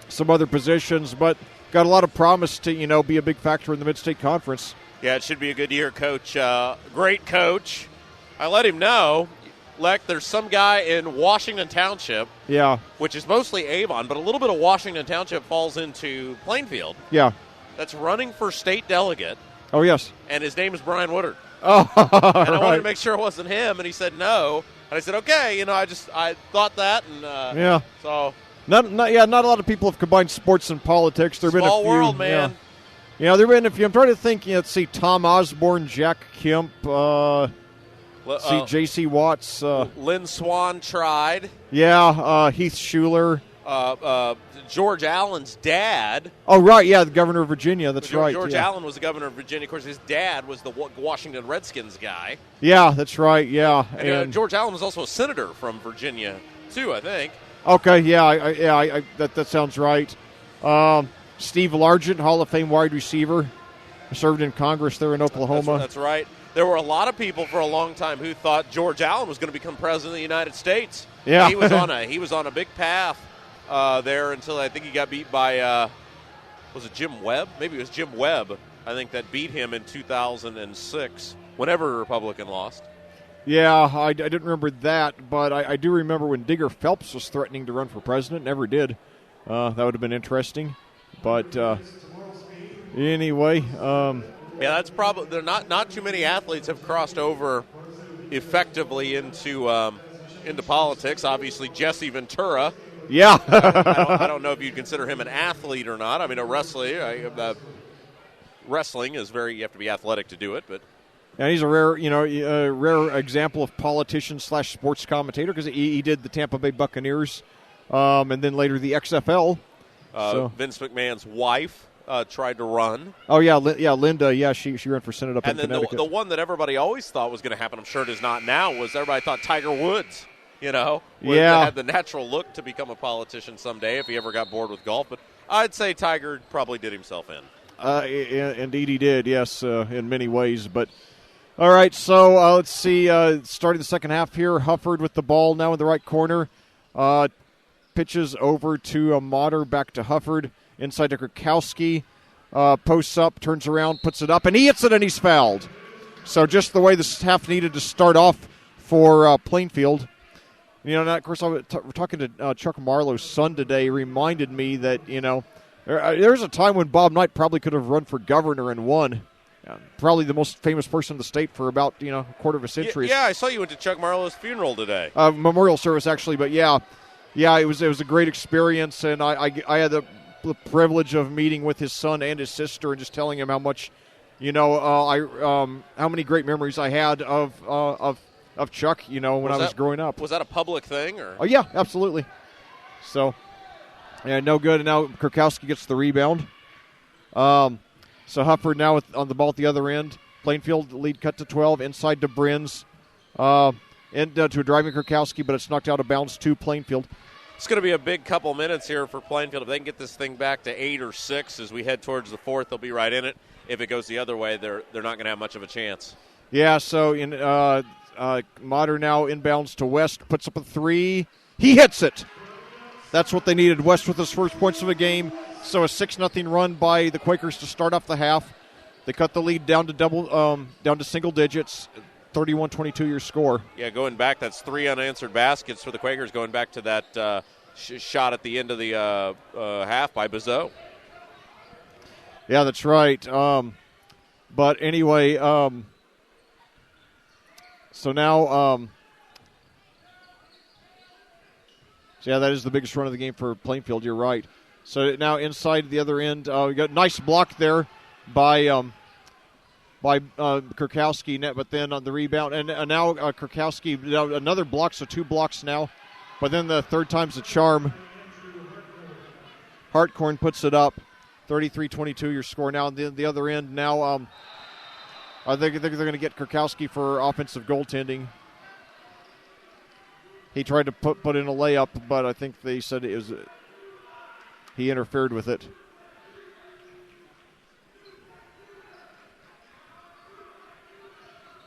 some other positions, but got a lot of promise to, be a big factor in the Mid-State Conference. Yeah, it should be a good year, Coach. Great coach. I let him know, Leck, there's some guy in Washington Township, which is mostly Avon, but a little bit of Washington Township falls into Plainfield. Yeah. That's running for state delegate. Oh, yes. And his name is Brian Woodard. Oh, and I wanted to make sure it wasn't him, and he said no. And I said, okay, I thought that, and so not a lot of people have combined sports and politics. There've been a few. Small world, man. Yeah, there've been a few. I'm trying to think. Let's see, Tom Osborne, Jack Kemp, J.C. Watts, Lynn Swan tried. Yeah, Heath Schuler. George Allen's dad. Oh, right, yeah, the governor of Virginia. That's right. George Allen was the governor of Virginia. Of course, his dad was the Washington Redskins guy. Yeah, that's right, yeah. And George Allen was also a senator from Virginia, too, I think. Okay, yeah, that sounds right. Steve Largent, Hall of Fame wide receiver, served in Congress there in Oklahoma. That's right. There were a lot of people for a long time who thought George Allen was going to become president of the United States. Yeah, he was on a big path there until I think he got beat by was it Jim Webb? Maybe it was Jim Webb. I think that beat him in 2006. Whenever a Republican lost. Yeah, I didn't remember that, but I do remember when Digger Phelps was threatening to run for president. Never did. That would have been interesting. But anyway, yeah, that's probably there. Not too many athletes have crossed over effectively into politics. Obviously, Jesse Ventura Yeah. I don't know if you'd consider him an athlete or not. I mean, wrestling is you have to be athletic to do it, but. And he's a rare example of politician/sports commentator because he did the Tampa Bay Buccaneers, and then later the XFL. Vince McMahon's wife tried to run. Oh yeah, Linda. Yeah, she ran for Senate up in Connecticut. And then the one that everybody always thought was going to happen, I'm sure it is not now, was everybody thought Tiger Woods. Had the natural look to become a politician someday if he ever got bored with golf. But I'd say Tiger probably did himself in. Indeed, he did. Yes, in many ways, but. All right, so let's see. Starting the second half here, Hufford with the ball now in the right corner. Pitches over to Motter, back to Hufford. Inside to Kurkowski. Posts up, turns around, puts it up, and he hits it, and he's fouled. So just the way this half needed to start off for Plainfield. Now, of course, we're talking to Chuck Marlowe's son today. Reminded me that, there was a time when Bob Knight probably could have run for governor and won. Probably the most famous person in the state for about a quarter of a century. Yeah, I saw you went to Chuck Marlowe's funeral today. Memorial service actually, but yeah, it was a great experience, and I had the privilege of meeting with his son and his sister and just telling him how much, how many great memories I had of Chuck, when I was growing up. Was that a public thing or? Oh yeah, absolutely. So, no good, and now Kurkowski gets the rebound. So Hufford now on the ball at the other end. Plainfield lead cut to 12. Inside to Brins. To a driving Kurkowski, but it's knocked out of bounds to Plainfield. It's going to be a big couple minutes here for Plainfield. If they can get this thing back to 8 or 6 as we head towards the fourth, they'll be right in it. If it goes the other way, they're not going to have much of a chance. Yeah, so Motter now inbounds to West. Puts up a 3. He hits it. That's what they needed. West with his first points of the game. So a 6-0 run by the Quakers to start off the half. They cut the lead down to single digits, 31-22 your score. Yeah, going back, that's 3 unanswered baskets for the Quakers. Going back to that shot at the end of the half by Bizot. Yeah, that's right. But anyway, so now. So yeah, that is the biggest run of the game for Plainfield. You're right. So now inside the other end, we got a nice block there by Kurkowski, but then on the rebound, and now Kurkowski, another block, so 2 blocks now. But then the third time's the charm. Hartkorn puts it up, 33-22 your score. Now on the other end, now I think they're going to get Kurkowski for offensive goaltending. He tried to put in a layup, but I think they said he interfered with it.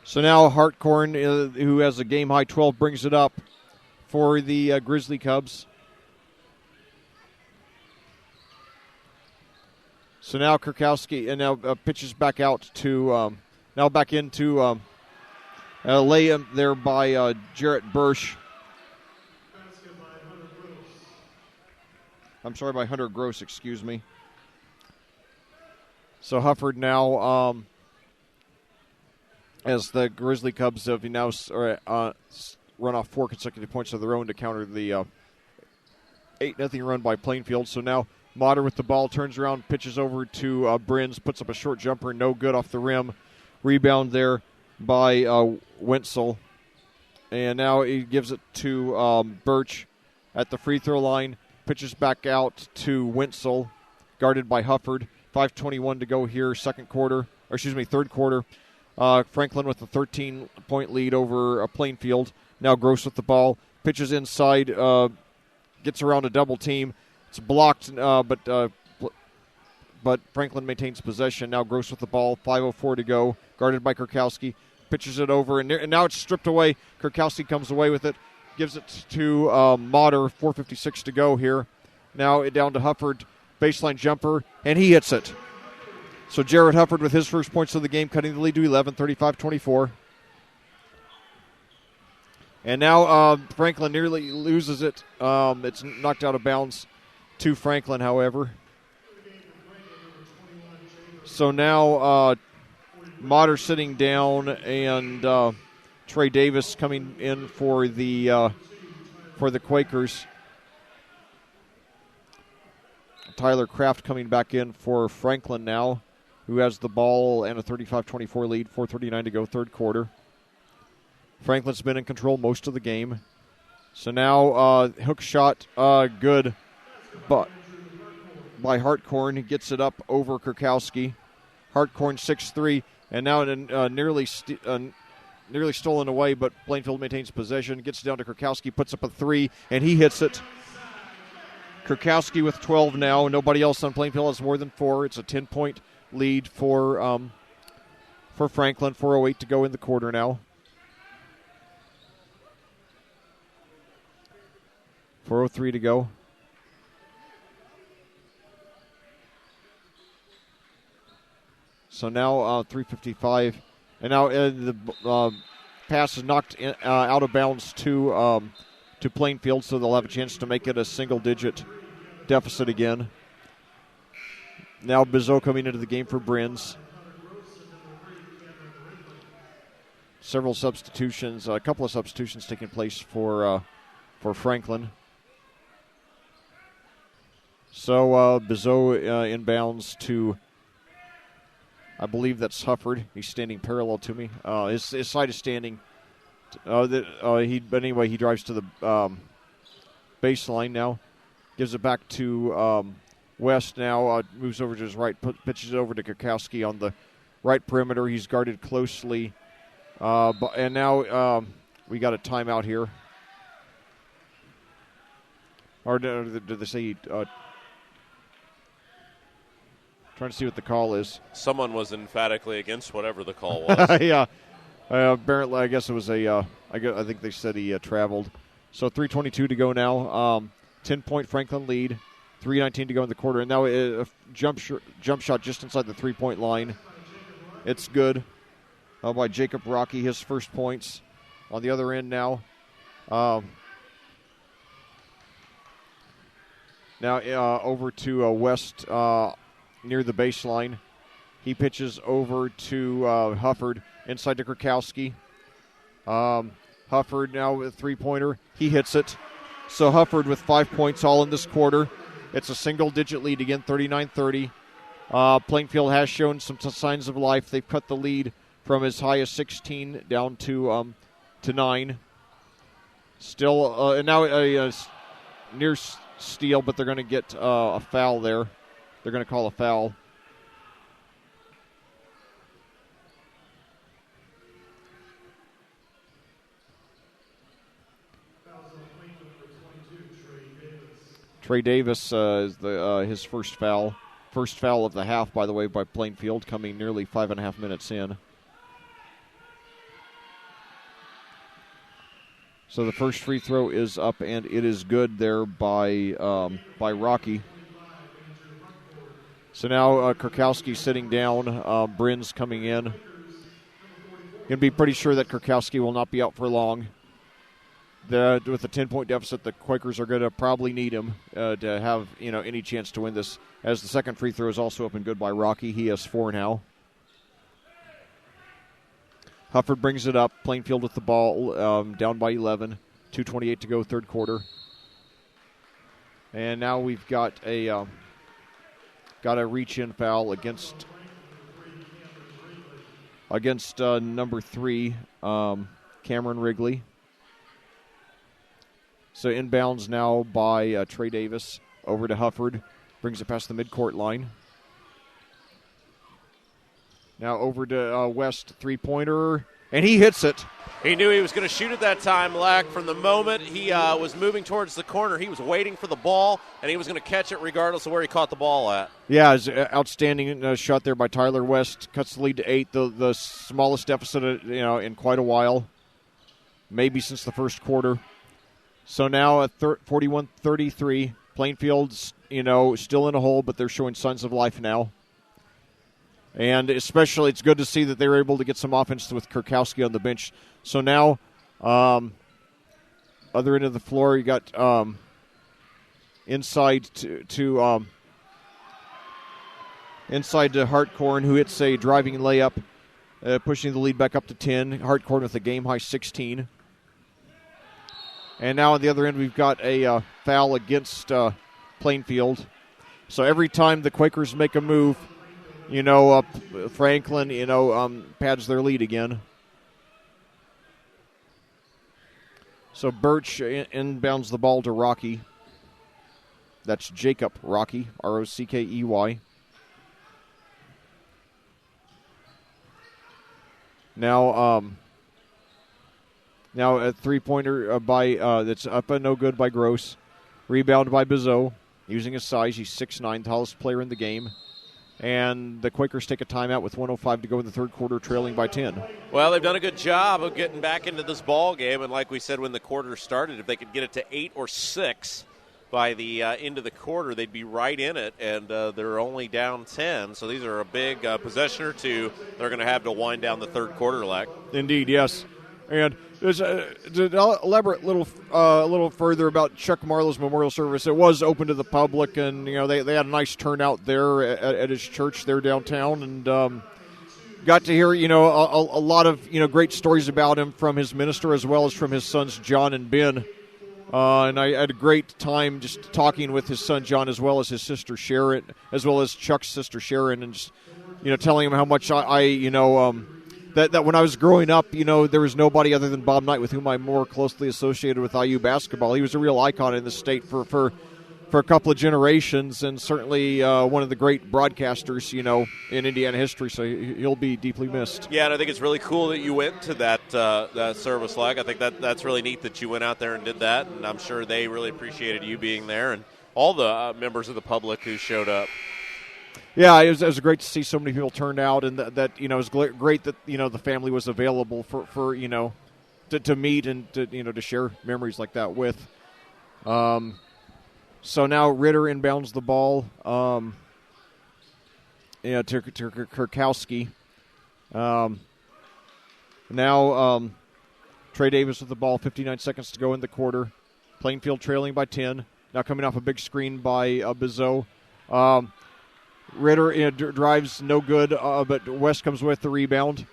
So now Hartkorn, who has a game-high 12, brings it up for the Grizzly Cubs. So now Kurkowski, and now pitches back out to, now back into a layup there by Jarrett Bursch. I'm sorry, by Hunter Gross, excuse me. So Hufford now, as the Grizzly Cubs have now run off 4 consecutive points of their own to counter the 8-0 run by Plainfield. So now Motter with the ball, turns around, pitches over to Brins, puts up a short jumper, no good off the rim. Rebound there by Wenzel. And now he gives it to Birch at the free throw line. Pitches back out to Wenzel, guarded by Hufford. 5:21 to go here, third quarter. Franklin with a 13-point lead over Plainfield. Now Gross with the ball. Pitches inside, gets around a double team. It's blocked, but Franklin maintains possession. Now Gross with the ball. 5:04 to go, guarded by Kurkowski. Pitches it over, and now it's stripped away. Kurkowski comes away with it. Gives it to Motter, 4:56 to go here. Now down to Hufford, baseline jumper, and he hits it. So Jared Hufford with his first points of the game, cutting the lead to 11, 35-24. And now Franklin nearly loses it. It's knocked out of bounds to Franklin, however. So now Motter sitting down, and Trey Davis coming in for the Quakers. Tyler Kraft coming back in for Franklin now, who has the ball and a 35-24 lead, 4:39 to go, third quarter. Franklin's been in control most of the game. So now hook shot, good, but by Hartkorn. He gets it up over Kurkowski. Hartkorn 6'3", and now nearly stolen away, but Plainfield maintains possession. Gets down to Kurkowski, puts up a three, and he hits it. Kurkowski with 12 now. Nobody else on Plainfield has more than 4. It's a 10-point lead for Franklin. 4:08 to go in the quarter now. 4:03 to go. So now 3:55, and now the pass is knocked out of bounds to Plainfield, so they'll have a chance to make it a single-digit deficit again. Now Bizot coming into the game for Brins. Several substitutions, a couple of substitutions taking place for Franklin. So Bizot inbounds to, I believe that's Hufford. He's standing parallel to me. His side is standing. But anyway, he drives to the baseline now. Gives it back to West now. Moves over to his right. Pitches it over to Kurkowski on the right perimeter. He's guarded closely. And now we got a timeout here. Or did they say... trying to see what the call is. Someone was emphatically against whatever the call was. Yeah. Apparently, I guess it was I think they said he traveled. So 3:22 to go now. 10-point Franklin lead. 3:19 to go in the quarter. And now a jump shot just inside the 3-point line. It's good. By Jacob Rocky, his first points. On the other end now. Now over to West near the baseline. He pitches over to Hufford inside to Kurkowski. Hufford now with a three-pointer. He hits it. So Hufford with 5 points all in this quarter. It's a single-digit lead again, 39-30. Plainfield has shown some signs of life. They've cut the lead from as high as 16 down to 9. Still, and now a near steal, but they're going to get a foul there. They're going to call a foul. Trey Davis is his first foul. First foul of the half, by the way, by Plainfield, coming nearly 5.5 minutes in. So the first free throw is up, and it is good there by Rocky. So now Kurkowski sitting down, Brins coming in. Going to be pretty sure that Kurkowski will not be out for long. With a 10-point deficit, the Quakers are going to probably need him to have any chance to win this. As the second free throw is also up and good by Rocky. He has 4 now. Hufford brings it up. Plainfield with the ball, down by 11. 2:28 to go, third quarter. And now we've got a reach-in foul against number 3, Cameron Wrigley. So inbounds now by Trey Davis over to Hufford. Brings it past the midcourt line. Now over to West, three-pointer, and he hits it. He knew he was going to shoot at that time, Lack. From the moment he was moving towards the corner, he was waiting for the ball, and he was going to catch it regardless of where he caught the ball at. Yeah, it's an outstanding shot there by Tyler West. Cuts the lead to 8, the smallest deficit in quite a while, maybe since the first quarter. So now at 41-33, Plainfield's still in a hole, but they're showing signs of life now. And especially, it's good to see that they were able to get some offense with Kurkowski on the bench. So now, other end of the floor, you got inside to Hartkorn, who hits a driving layup, pushing the lead back up to 10. Hartkorn with a game-high 16. And now on the other end, we've got a foul against Plainfield. So every time the Quakers make a move, Franklin, pads their lead again. So Birch inbounds the ball to Rocky. That's Jacob Rocky, Rockey. Now a three-pointer that's up and no good by Gross. Rebound by Bizot. Using his size, he's 6'9", tallest player in the game. And the Quakers take a timeout with 1:05 to go in the third quarter, trailing by 10. Well, they've done a good job of getting back into this ball game, and like we said when the quarter started, if they could get it to 8 or 6 by the end of the quarter, they'd be right in it, and they're only down 10. So these are a big possession or two they're going to have to wind down the third quarter, Leck. Indeed, yes. And there's to elaborate a little further about Chuck Marlow's memorial service. It was open to the public, and they had a nice turnout there at his church there downtown, and got to hear a lot of great stories about him from his minister as well as from his sons John and Ben. And I had a great time just talking with his son John as well as his sister Sharon, as well as Chuck's sister Sharon, and just telling him how much that when I was growing up, there was nobody other than Bob Knight with whom I'm more closely associated with IU basketball. He was a real icon in the state for a couple of generations, and certainly one of the great broadcasters, in Indiana history. So he'll be deeply missed. Yeah, and I think it's really cool that you went to that service, Leg. I think that's really neat that you went out there and did that, and I'm sure they really appreciated you being there and all the members of the public who showed up. Yeah, it was great to see so many people turned out, and that it was great that the family was available for to meet and to share memories like that with. So now Ritter inbounds the ball to Kurkowski. Now Trey Davis with the ball, 59 seconds to go in the quarter. Plainfield trailing by 10. Now coming off a big screen by Bizot. Ritter drives no good, but West comes with the rebound.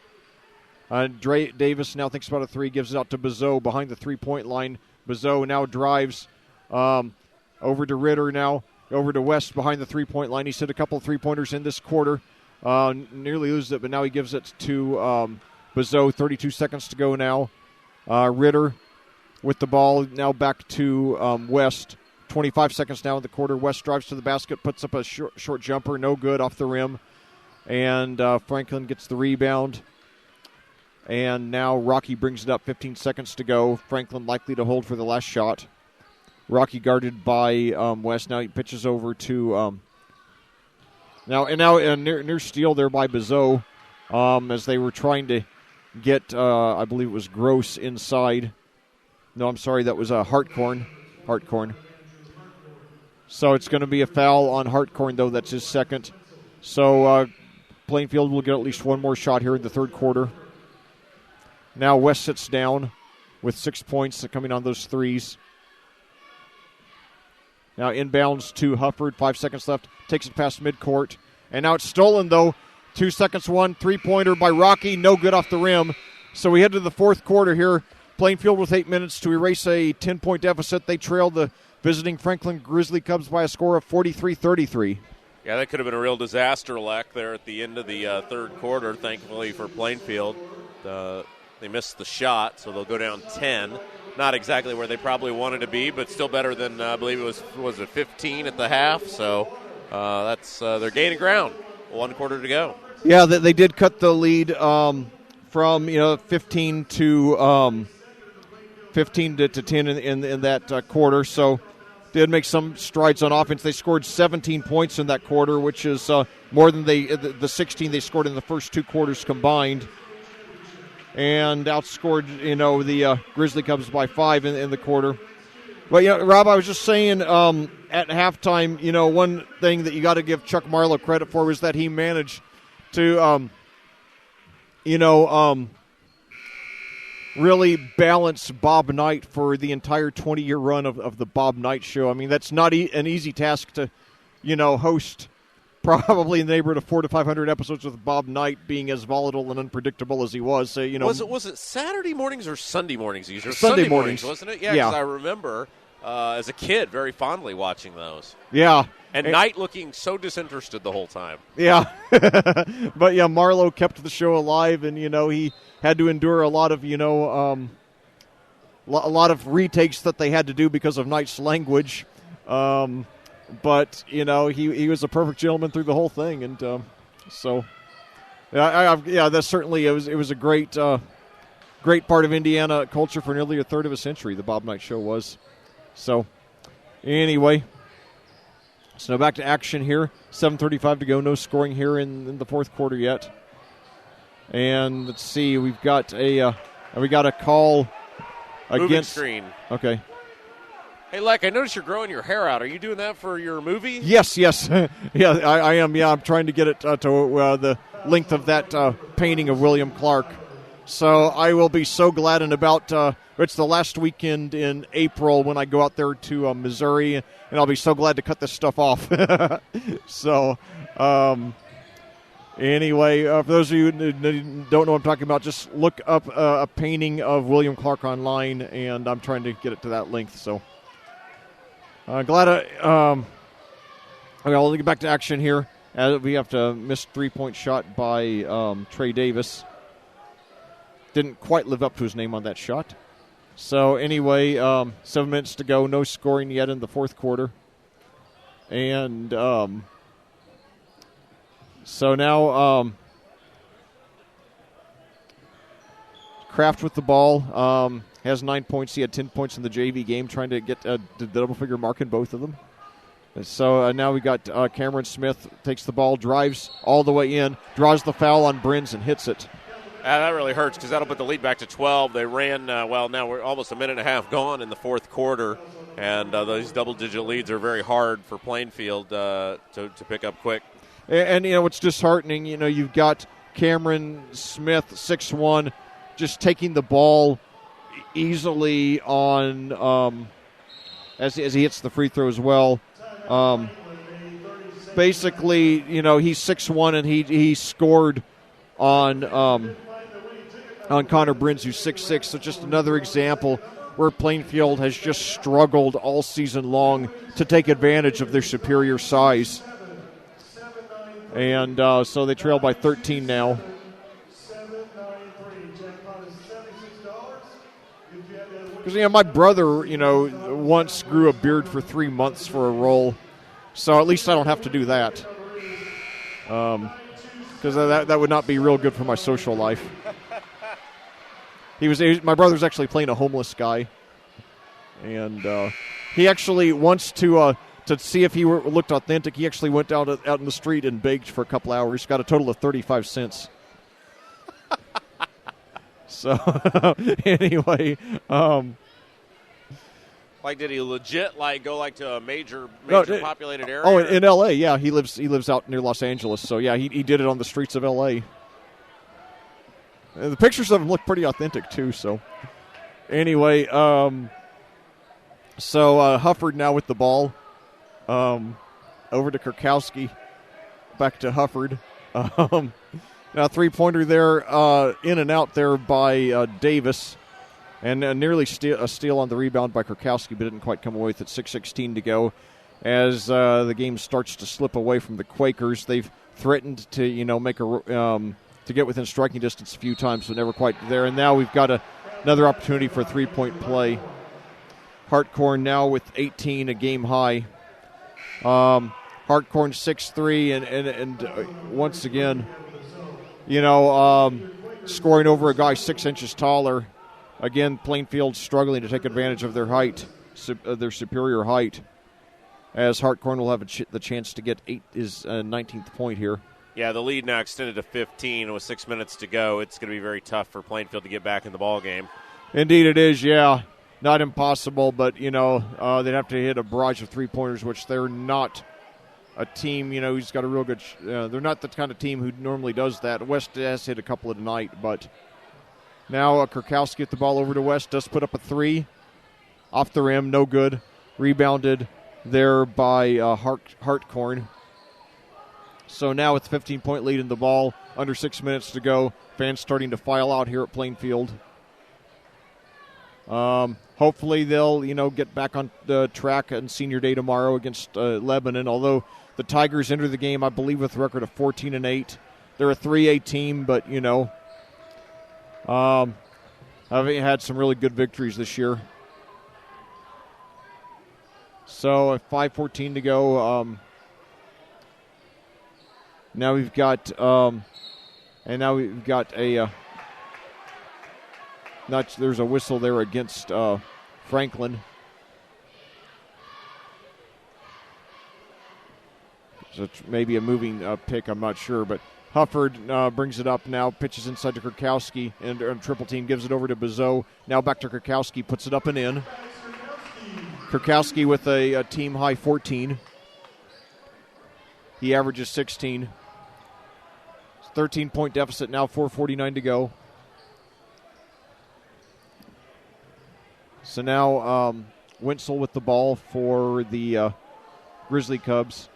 Davis now thinks about a three, gives it out to Bizot behind the three-point line. Bizot now drives over to Ritter now, over to West behind the three-point line. He's hit a couple of three-pointers in this quarter. Nearly loses it, but now he gives it to Bizot. 32 seconds to go now. Ritter with the ball now back to West. 25 seconds now in the quarter. West drives to the basket, puts up a short jumper, no good off the rim. And Franklin gets the rebound. And now Rocky brings it up, 15 seconds to go. Franklin likely to hold for the last shot. Rocky guarded by West. Now he pitches over to near steal there by Bizot as they were trying to get, I believe it was Gross inside. No, I'm sorry, that was Hartkorn. So it's going to be a foul on Hartkorn, though. That's his second. So Plainfield will get at least one more shot here in the third quarter. Now West sits down with 6 points coming on those threes. Now inbounds to Hufford. 5 seconds left. Takes it past midcourt. And now it's stolen, though. 2 seconds, one. Three-pointer by Rocky. No good off the rim. So we head to the fourth quarter here. Plainfield with 8 minutes to erase a 10-point deficit. They trail the visiting Franklin Grizzly Cubs by a score of 43-33. Yeah, that could have been a real disaster, Leck, there at the end of the third quarter, thankfully for Plainfield. They missed the shot, so they'll go down 10. Not exactly where they probably wanted to be, but still better than, I believe it was it 15 at the half. So they're gaining ground. 1 quarter to go. Yeah, they did cut the lead from 15 to 10 in that quarter. So did make some strides on offense. They scored 17 points in that quarter, which is more than the 16 they scored in the first 2 quarters combined, and outscored the Grizzly Cubs by 5 in the quarter. But Rob, I was just saying at halftime, one thing that you got to give Chuck Marlow credit for was that he managed to really balance Bob Knight for the entire 20-year run of the Bob Knight Show. I mean, that's not an easy task to, host probably in the neighborhood of 400 to 500 episodes with Bob Knight being as volatile and unpredictable as he was. So, Was it Saturday mornings or Sunday mornings? Sunday mornings, wasn't it? Yeah, because I remember as a kid very fondly watching those. Yeah. And Knight looking so disinterested the whole time. Yeah. But, yeah, Marlowe kept the show alive, and, he had to endure a lot of, a lot of retakes that they had to do because of Knight's language. But, he was a perfect gentleman through the whole thing. And so, that's certainly, it was a great part of Indiana culture for nearly a third of a century, the Bob Knight Show was. So, anyway, so back to action here. 7:35 to go. No scoring here in the fourth quarter yet. And let's see, we got a call Moving against screen. Okay. Hey, Leck, I noticed you're growing your hair out. Are you doing that for your movie? Yes. Yeah, I am. Yeah, I'm trying to get it to the length of that painting of William Clark. So I will be so glad in about it's the last weekend in April when I go out there to Missouri, and I'll be so glad to cut this stuff off. So anyway, for those of you who don't know what I'm talking about, just look up a painting of William Clark online, and I'm trying to get it to that length. So glad okay, I'll get back to action here. We have to miss 3-point shot by Trey Davis. Didn't quite live up to his name on that shot. So anyway, 7 minutes to go. No scoring yet in the fourth quarter. And so now Kraft with the ball. Has 9 points. He had 10 points in the JV game, trying to get the double-figure mark in both of them. So now we got Cameron Smith takes the ball, drives all the way in, draws the foul on Brins and hits it. That really hurts because that'll put the lead back to 12. They ran, now we're almost a minute and a half gone in the fourth quarter, and those double-digit leads are very hard for Plainfield to pick up quick. And what's disheartening, you've got Cameron Smith, 6'1", just taking the ball easily on as he hits the free throw as well. Basically, he's 6'1", and he scored on Connor Brins, who's 6'6", so just another example where Plainfield has just struggled all season long to take advantage of their superior size. And so they trail by 13 now. Because, my brother, once grew a beard for 3 months for a role, so at least I don't have to do that. Because that would not be real good for my social life. My brother's actually playing a homeless guy, and he actually wants to see if he looked authentic. He actually went out in the street and begged for a couple hours. Got a total of 35 cents. So anyway, did he legit go to a major populated area? Oh, in L.A. Yeah, he lives out near Los Angeles. So yeah, he did it on the streets of L.A. The pictures of him look pretty authentic too. So anyway, so Hufford now with the ball, over to Kurkowski, back to Hufford. Now 3-pointer there, in and out there by Davis. And nearly a steal on the rebound by Kurkowski, but didn't quite come away with it. 6:16 to go. As the game starts to slip away from the Quakers, they've threatened to make to get within striking distance a few times, but never quite there. And now we've got another opportunity for a 3-point play. Hartkorn now with 18, a game high. Hartkorn 6'3", and once again, scoring over a guy 6 inches taller. Again, Plainfield struggling to take advantage of their height, their superior height, as Hartkorn will have the chance to get his 19th point here. Yeah, the lead now extended to 15 with 6 minutes to go. It's going to be very tough for Plainfield to get back in the ball game. Indeed it is, yeah. Not impossible, but, they'd have to hit a barrage of three-pointers, which they're not a team, who's got a real good they're not the kind of team who normally does that. West has hit a couple of tonight, but now Kurkowski get the ball over to West, does put up a three. Off the rim, no good. Rebounded there by Hartkorn. So now it's a 15-point lead in the ball, under 6 minutes to go. Fans starting to file out here at Plainfield. Hopefully they'll, get back on the track on Senior Day tomorrow against Lebanon, although the Tigers enter the game, I believe, with a record of 14-8. They're a 3A team, but, I've had some really good victories this year. So 5:14 to go. Now we've got there's a whistle there against Franklin. So it's maybe a moving pick, I'm not sure, but Hufford brings it up now, pitches inside to Kurkowski, and triple team gives it over to Bezeau. Now back to Kurkowski, puts it up and in. Kurkowski with a team high 14. He averages 16. 13-point deficit now, 4:49 to go. So now Wenzel with the ball for the Grizzly Cubs.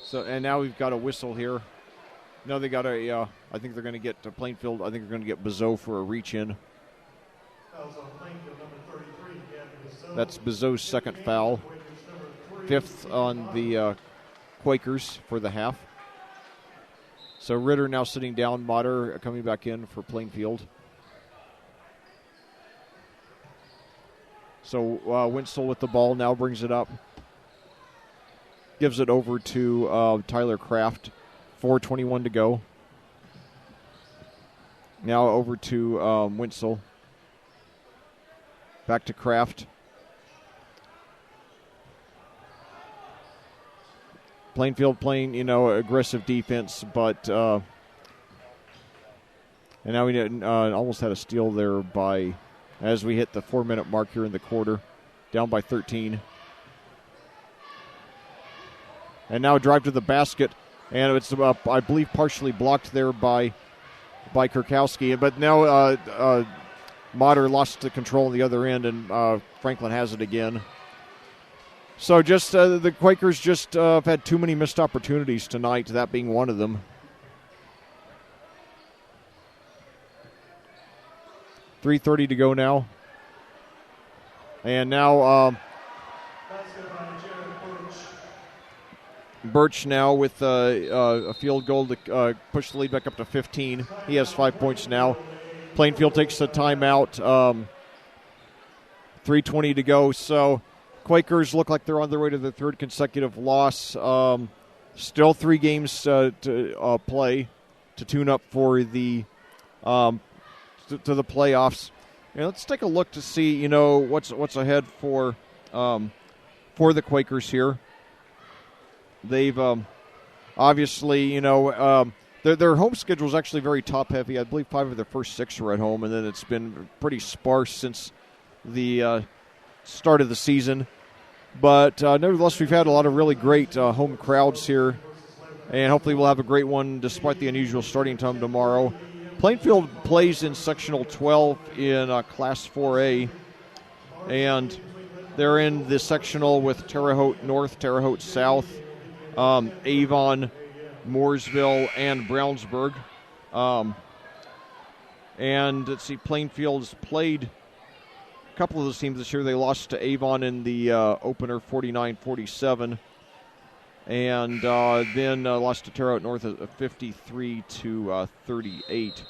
So, and now we've got a whistle here. No, they got I think they're going to get to Plainfield. I think they're going to get Bezeau for a reach-in. That's Bezeau's second foul. Fifth on the Quakers for the half. So Ritter now sitting down. Motter coming back in for Plainfield. So Wenzel with the ball now brings it up. Gives it over to Tyler Kraft. 4:21 to go. Now over to Wenzel. Back to Kraft. Plainfield playing, aggressive defense, but and now we almost had a steal there as we hit the 4-minute mark here in the quarter, down by 13. And now a drive to the basket, and it's I believe partially blocked there by Kurkowski, but now Motter lost the control on the other end, and Franklin has it again. So just the Quakers just have had too many missed opportunities tonight, that being one of them. 3:30 to go now. And now Birch now with a field goal to push the lead back up to 15. He has 5 points now. Plainfield takes the timeout. 3:20 to go. So Quakers look like they're on their way to their third consecutive loss. Still 3 games to play to tune up for the to the playoffs. And let's take a look to see what's ahead for the Quakers here. They've obviously their home schedule is actually very top heavy. I believe 5 of their first 6 were at home, and then it's been pretty sparse since the start of the season. But nevertheless, we've had a lot of really great home crowds here, and hopefully we'll have a great one despite the unusual starting time tomorrow. Plainfield plays in Sectional 12 in Class 4A, and they're in the sectional with Terre Haute North, Terre Haute South, Avon, Mooresville, and Brownsburg. And let's see, Plainfield's played a couple of those teams this year. They lost to Avon in the opener 49-47, and then lost to Terre Haute North 53-38.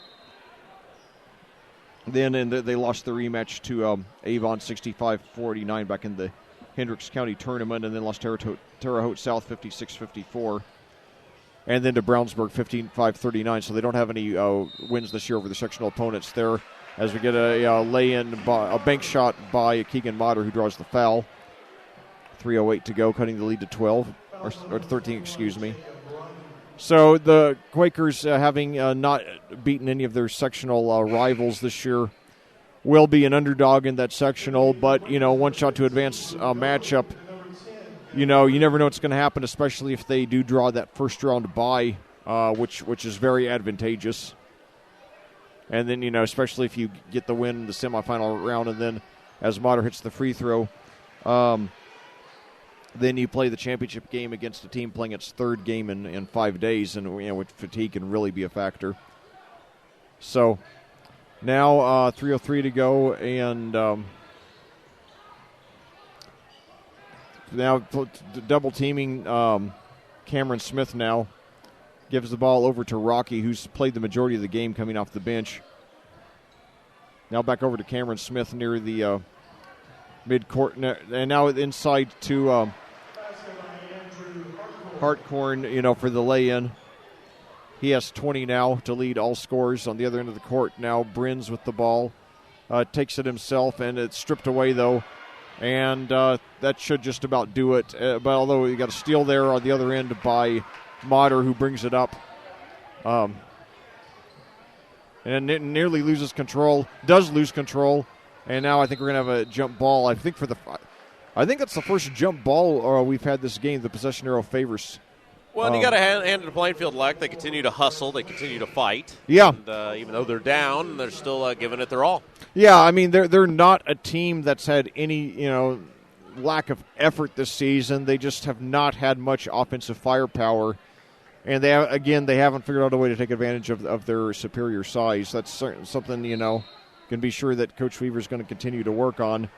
Then they lost the rematch to Avon 65-49 back in the Hendricks County tournament, and then lost Terre Haute South 56-54. And then to Brownsburg 15-39, so they don't have any wins this year over the sectional opponents there, as we get a lay-in, a bank shot by Keegan Motter, who draws the foul. 3:08 to go, cutting the lead to 12, or 13, excuse me. So the Quakers, having not beaten any of their sectional rivals this year, will be an underdog in that sectional, but, one shot to advance matchup. You never know what's going to happen, especially if they do draw that first round bye, which is very advantageous. And then, especially if you get the win in the semifinal round, and then as Motter hits the free throw, then you play the championship game against a team playing its third game in 5 days, and fatigue can really be a factor. So now 3:03 to go, and now double teaming Cameron Smith now gives the ball over to Rocky, who's played the majority of the game coming off the bench. Now back over to Cameron Smith near the mid-court, and now inside to Hartkorn, for the lay-in. He has 20 now to lead all scorers on the other end of the court. Now Brins with the ball. Takes it himself, and it's stripped away, though. And that should just about do it. But although you got a steal there on the other end by Motter, who brings it up. And nearly loses control. Does lose control. And now I think we're going to have a jump ball. I think that's the first jump ball we've had this game. The possession arrow favors. Well, and you got to hand it to Plainfield Elect. They continue to hustle. They continue to fight. Yeah. And, even though they're down, they're still giving it their all. Yeah, I mean, they're not a team that's had any, lack of effort this season. They just have not had much offensive firepower. And they haven't figured out a way to take advantage of their superior size. That's something, can be sure that Coach Weaver's going to continue to work on.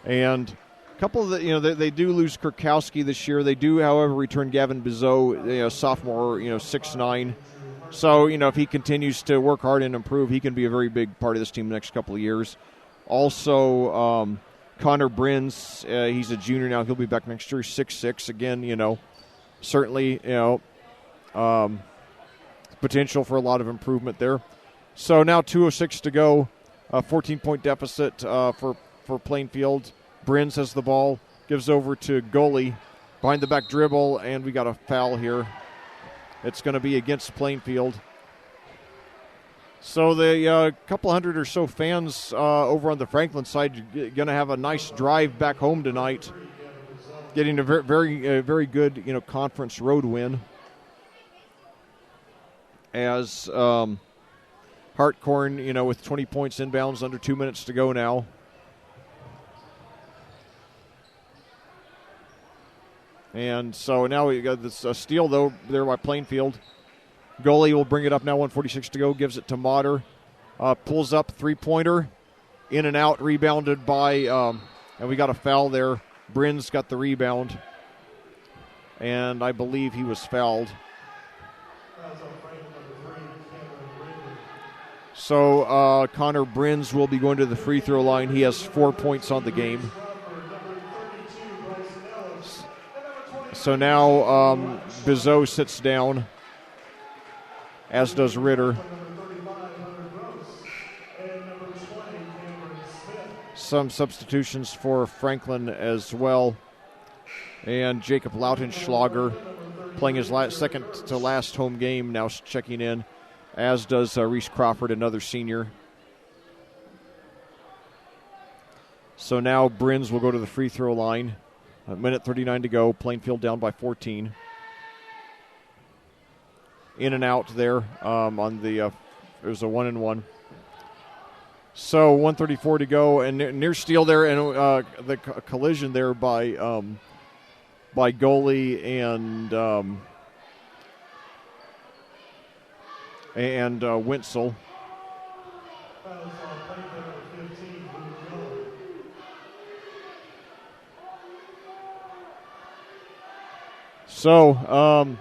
And a couple of the, they do lose Kurkowski this year. They do, however, return Gavin Bizot, sophomore, 6'9". So, if he continues to work hard and improve, he can be a very big part of this team the next couple of years. Also, Connor Brins, he's a junior now. He'll be back next year, 6'6". Again, certainly, potential for a lot of improvement there. So now 2:06 to go, 14-point deficit for Plainfield. Brins has the ball, gives over to Gully, behind the back dribble, and we got a foul here. It's going to be against Plainfield. So the couple hundred or so fans over on the Franklin side going to have a nice drive back home tonight, getting a very good conference road win. As Hartkorn, with 20 points inbounds, under 2 minutes to go now. And so now we got this steal, though, there by Plainfield. Goalie will bring it up now, 1:46 to go, gives it to Motter. Pulls up, three-pointer, in and out, rebounded by, and we got a foul there. Brins got the rebound, and I believe he was fouled. So Connor Brins will be going to the free throw line. He has 4 points on the game. So now Bizot sits down, as does Ritter. Some substitutions for Franklin as well. And Jacob Lautenschlager, playing his second to last home game, now checking in, as does Reese Crawford, another senior. So now Brins will go to the free throw line. A minute 39 to go. Plainfield down by 14. In and out there on the there's a 1-and-1. So 1:34 to go, and near steal there, and the collision there by goalie and Wentzel. So,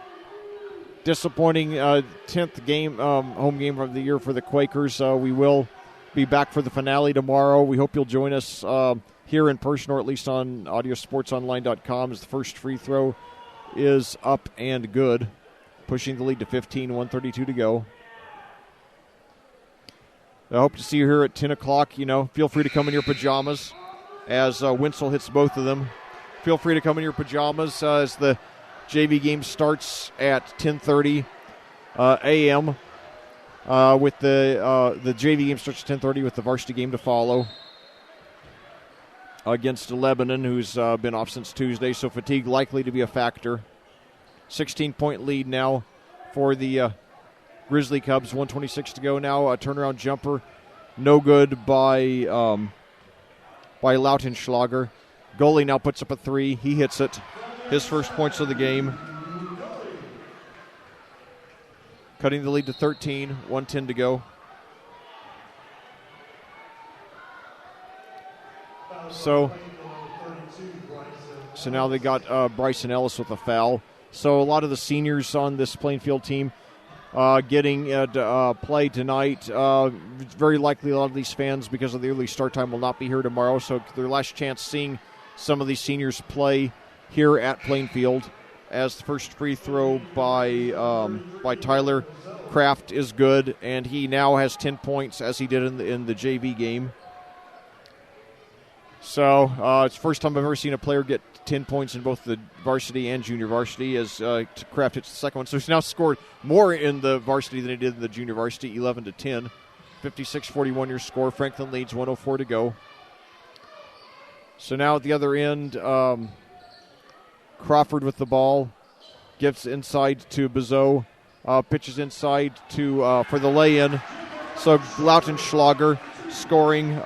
disappointing 10th game, home game of the year for the Quakers. We will be back for the finale tomorrow. We hope you'll join us here in person, or at least on audiosportsonline.com, as the first free throw is up and good, pushing the lead to 15, 1:32 to go. I hope to see you here at 10 o'clock. Feel free to come in your pajamas as Wentzel hits both of them. Feel free to come in your pajamas as the JV game starts at 10:30 a.m. With the JV game starts at 10:30 with the varsity game to follow against Lebanon, who's been off since Tuesday, so fatigue likely to be a factor. 16-point lead now for the Grizzly Cubs, 1:26 to go now. A turnaround jumper, no good by Lautenschlager. Goalie now puts up a 3. He hits it. His first points of the game. Cutting the lead to 13. 1:10 to go. So now they got Bryson Ellis with a foul. So a lot of the seniors on this Plainfield team getting play tonight. It's very likely a lot of these fans, because of the early start time, will not be here tomorrow. So their last chance seeing some of these seniors play here at Plainfield. As the first free throw by Tyler Kraft is good, and he now has 10 points as he did in the JV game. So it's the first time I've ever seen a player get 10 points in both the varsity and junior varsity, as Kraft hits the second one. So he's now scored more in the varsity than he did in the junior varsity, 11-10. 56-41 your score. Franklin leads, 1:04 to go. So now at the other end, Crawford with the ball, gives inside to Bezeau, pitches inside to for the lay-in. So Lautenschlager scoring,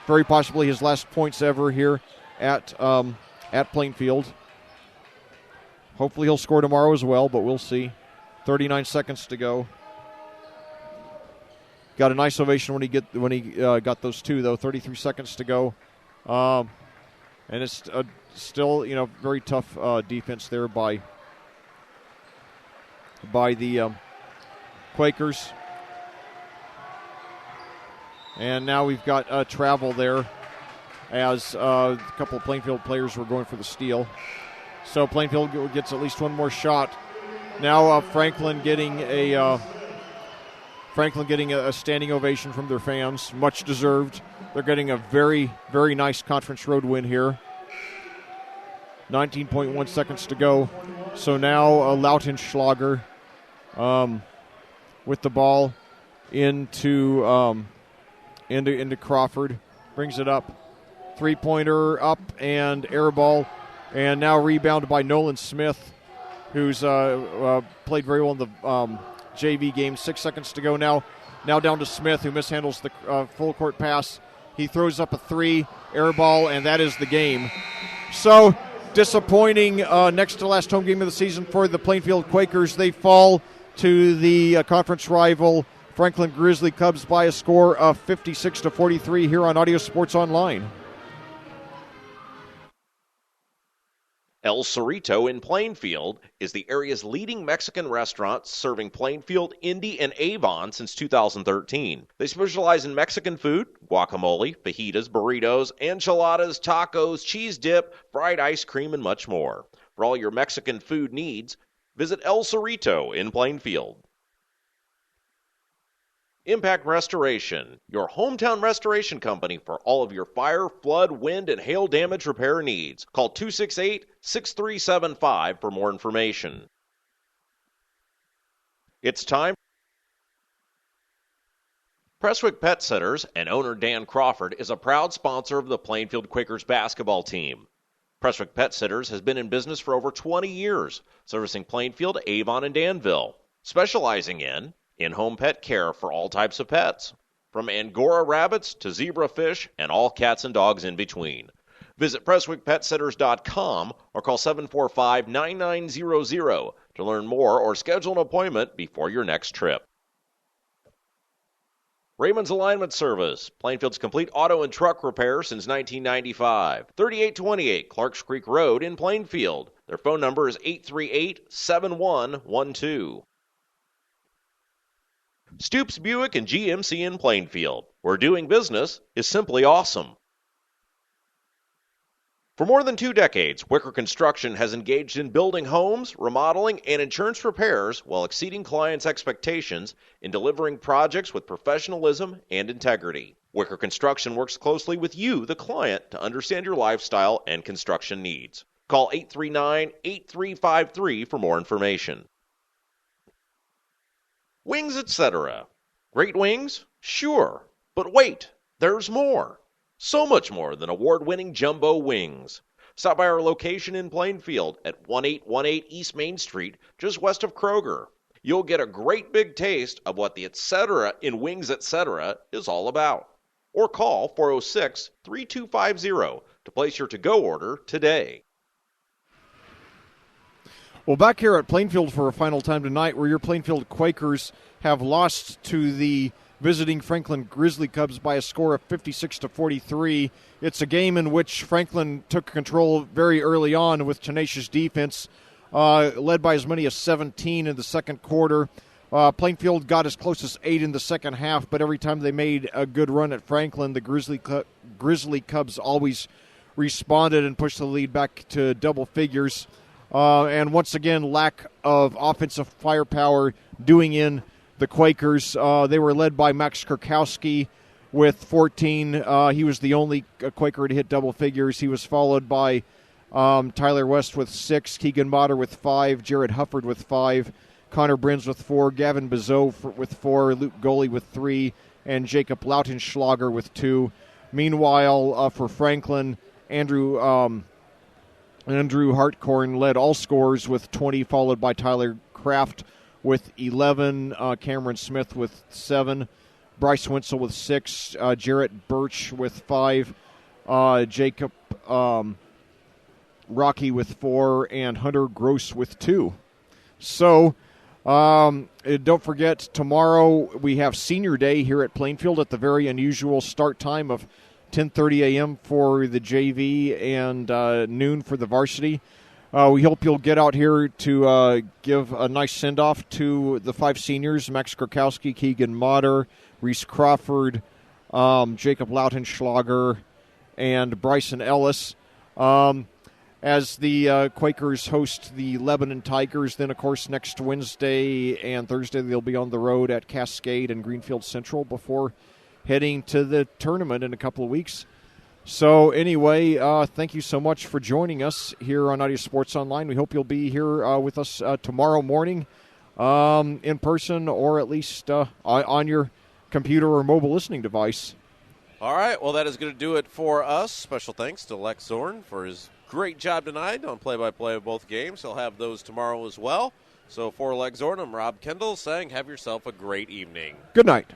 very possibly his last points ever here at Plainfield. Hopefully he'll score tomorrow as well, but we'll see. 39 seconds to go. Got a nice ovation when he got those two, though. 33 seconds to go, and it's still very tough defense there by the Quakers. And now we've got travel there, as a couple of Plainfield players were going for the steal. So Plainfield gets at least one more shot. Now Franklin getting a standing ovation from their fans, much deserved. They're getting a very, very nice conference road win here. 19.1 seconds to go. So now Lautenschlager with the ball into Crawford. Brings it up. Three-pointer up and air ball. And now rebounded by Nolan Smith, who's played very well in the JV game. 6 seconds to go now. Now down to Smith, who mishandles the full court pass. He throws up a 3, air ball, and that is the game. So disappointing next to last home game of the season for the Plainfield Quakers. They fall to the conference rival Franklin Grizzly Cubs by a score of 56-43 here on Audio Sports Online. El Cerrito in Plainfield is the area's leading Mexican restaurant, serving Plainfield, Indy, and Avon since 2013. They specialize in Mexican food, guacamole, fajitas, burritos, enchiladas, tacos, cheese dip, fried ice cream, and much more. For all your Mexican food needs, visit El Cerrito in Plainfield. Impact Restoration, your hometown restoration company for all of your fire, flood, wind, and hail damage repair needs. Call 268-6375 for more information. It's time. Prestwick Pet Sitters and owner Dan Crawford is a proud sponsor of the Plainfield Quakers basketball team. Prestwick Pet Sitters has been in business for over 20 years, servicing Plainfield, Avon, and Danville, specializing in-home pet care for all types of pets, from Angora rabbits to zebra fish and all cats and dogs in between. Visit PrestwickPetSitters.com or call 745-9900 to learn more or schedule an appointment before your next trip. Raymond's Alignment Service, Plainfield's complete auto and truck repair since 1995. 3828 Clarks Creek Road in Plainfield. Their phone number is 838-7112. Stoops Buick and GMC in Plainfield, where doing business is simply awesome. For more than 2 decades, Wicker Construction has engaged in building homes, remodeling, and insurance repairs while exceeding clients' expectations in delivering projects with professionalism and integrity. Wicker Construction works closely with you, the client, to understand your lifestyle and construction needs. Call 839-8353 for more information. Wings, etc. Great wings? Sure. But wait, there's more. So much more than award-winning jumbo wings. Stop by our location in Plainfield at 1818 East Main Street, just west of Kroger. You'll get a great big taste of what the etc. in Wings, etc. is all about. or call 406-3250 to place your to-go order today. Well, back here at Plainfield for a final time tonight, where your Plainfield Quakers have lost to the visiting Franklin Grizzly Cubs by a score of 56-43. It's a game in which Franklin took control very early on with tenacious defense, led by as many as 17 in the second quarter. Plainfield got as close as 8 in the second half, but every time they made a good run at Franklin, the Grizzly Cubs always responded and pushed the lead back to double figures. And once again, lack of offensive firepower doing in the Quakers. They were led by Max Kurkowski with 14. He was the only Quaker to hit double figures. He was followed by Tyler West with 6, Keegan Motter with 5, Jared Hufford with 5, Connor Brins with 4, Gavin Bizot with 4, Luke Goley with 3, and Jacob Lautenschlager with 2. Meanwhile, for Franklin, Andrew Hartkorn led all scorers with 20, followed by Tyler Kraft with 11, Cameron Smith with 7, Bryce Winsel with 6, Jarrett Birch with 5, Jacob Rocky with 4, and Hunter Gross with 2. So, don't forget, tomorrow we have Senior Day here at Plainfield at the very unusual start time of 10:30 a.m. for the JV and noon for the varsity. We hope you'll get out here to give a nice send-off to the 5 seniors, Max Kurkowski, Keegan Motter, Reese Crawford, Jacob Lautenschlager, and Bryson Ellis. As the Quakers host the Lebanon Tigers, then, of course, next Wednesday and Thursday they'll be on the road at Cascade and Greenfield Central before heading to the tournament in a couple of weeks. So anyway, thank you so much for joining us here on Audio Sports Online. We hope you'll be here with us tomorrow morning in person, or at least on your computer or mobile listening device. All right, well, that is going to do it for us. Special thanks to Lex Zorn for his great job tonight on play-by-play of both games. He'll have those tomorrow as well. So for Lex Zorn, I'm Rob Kendall saying have yourself a great evening. Good night.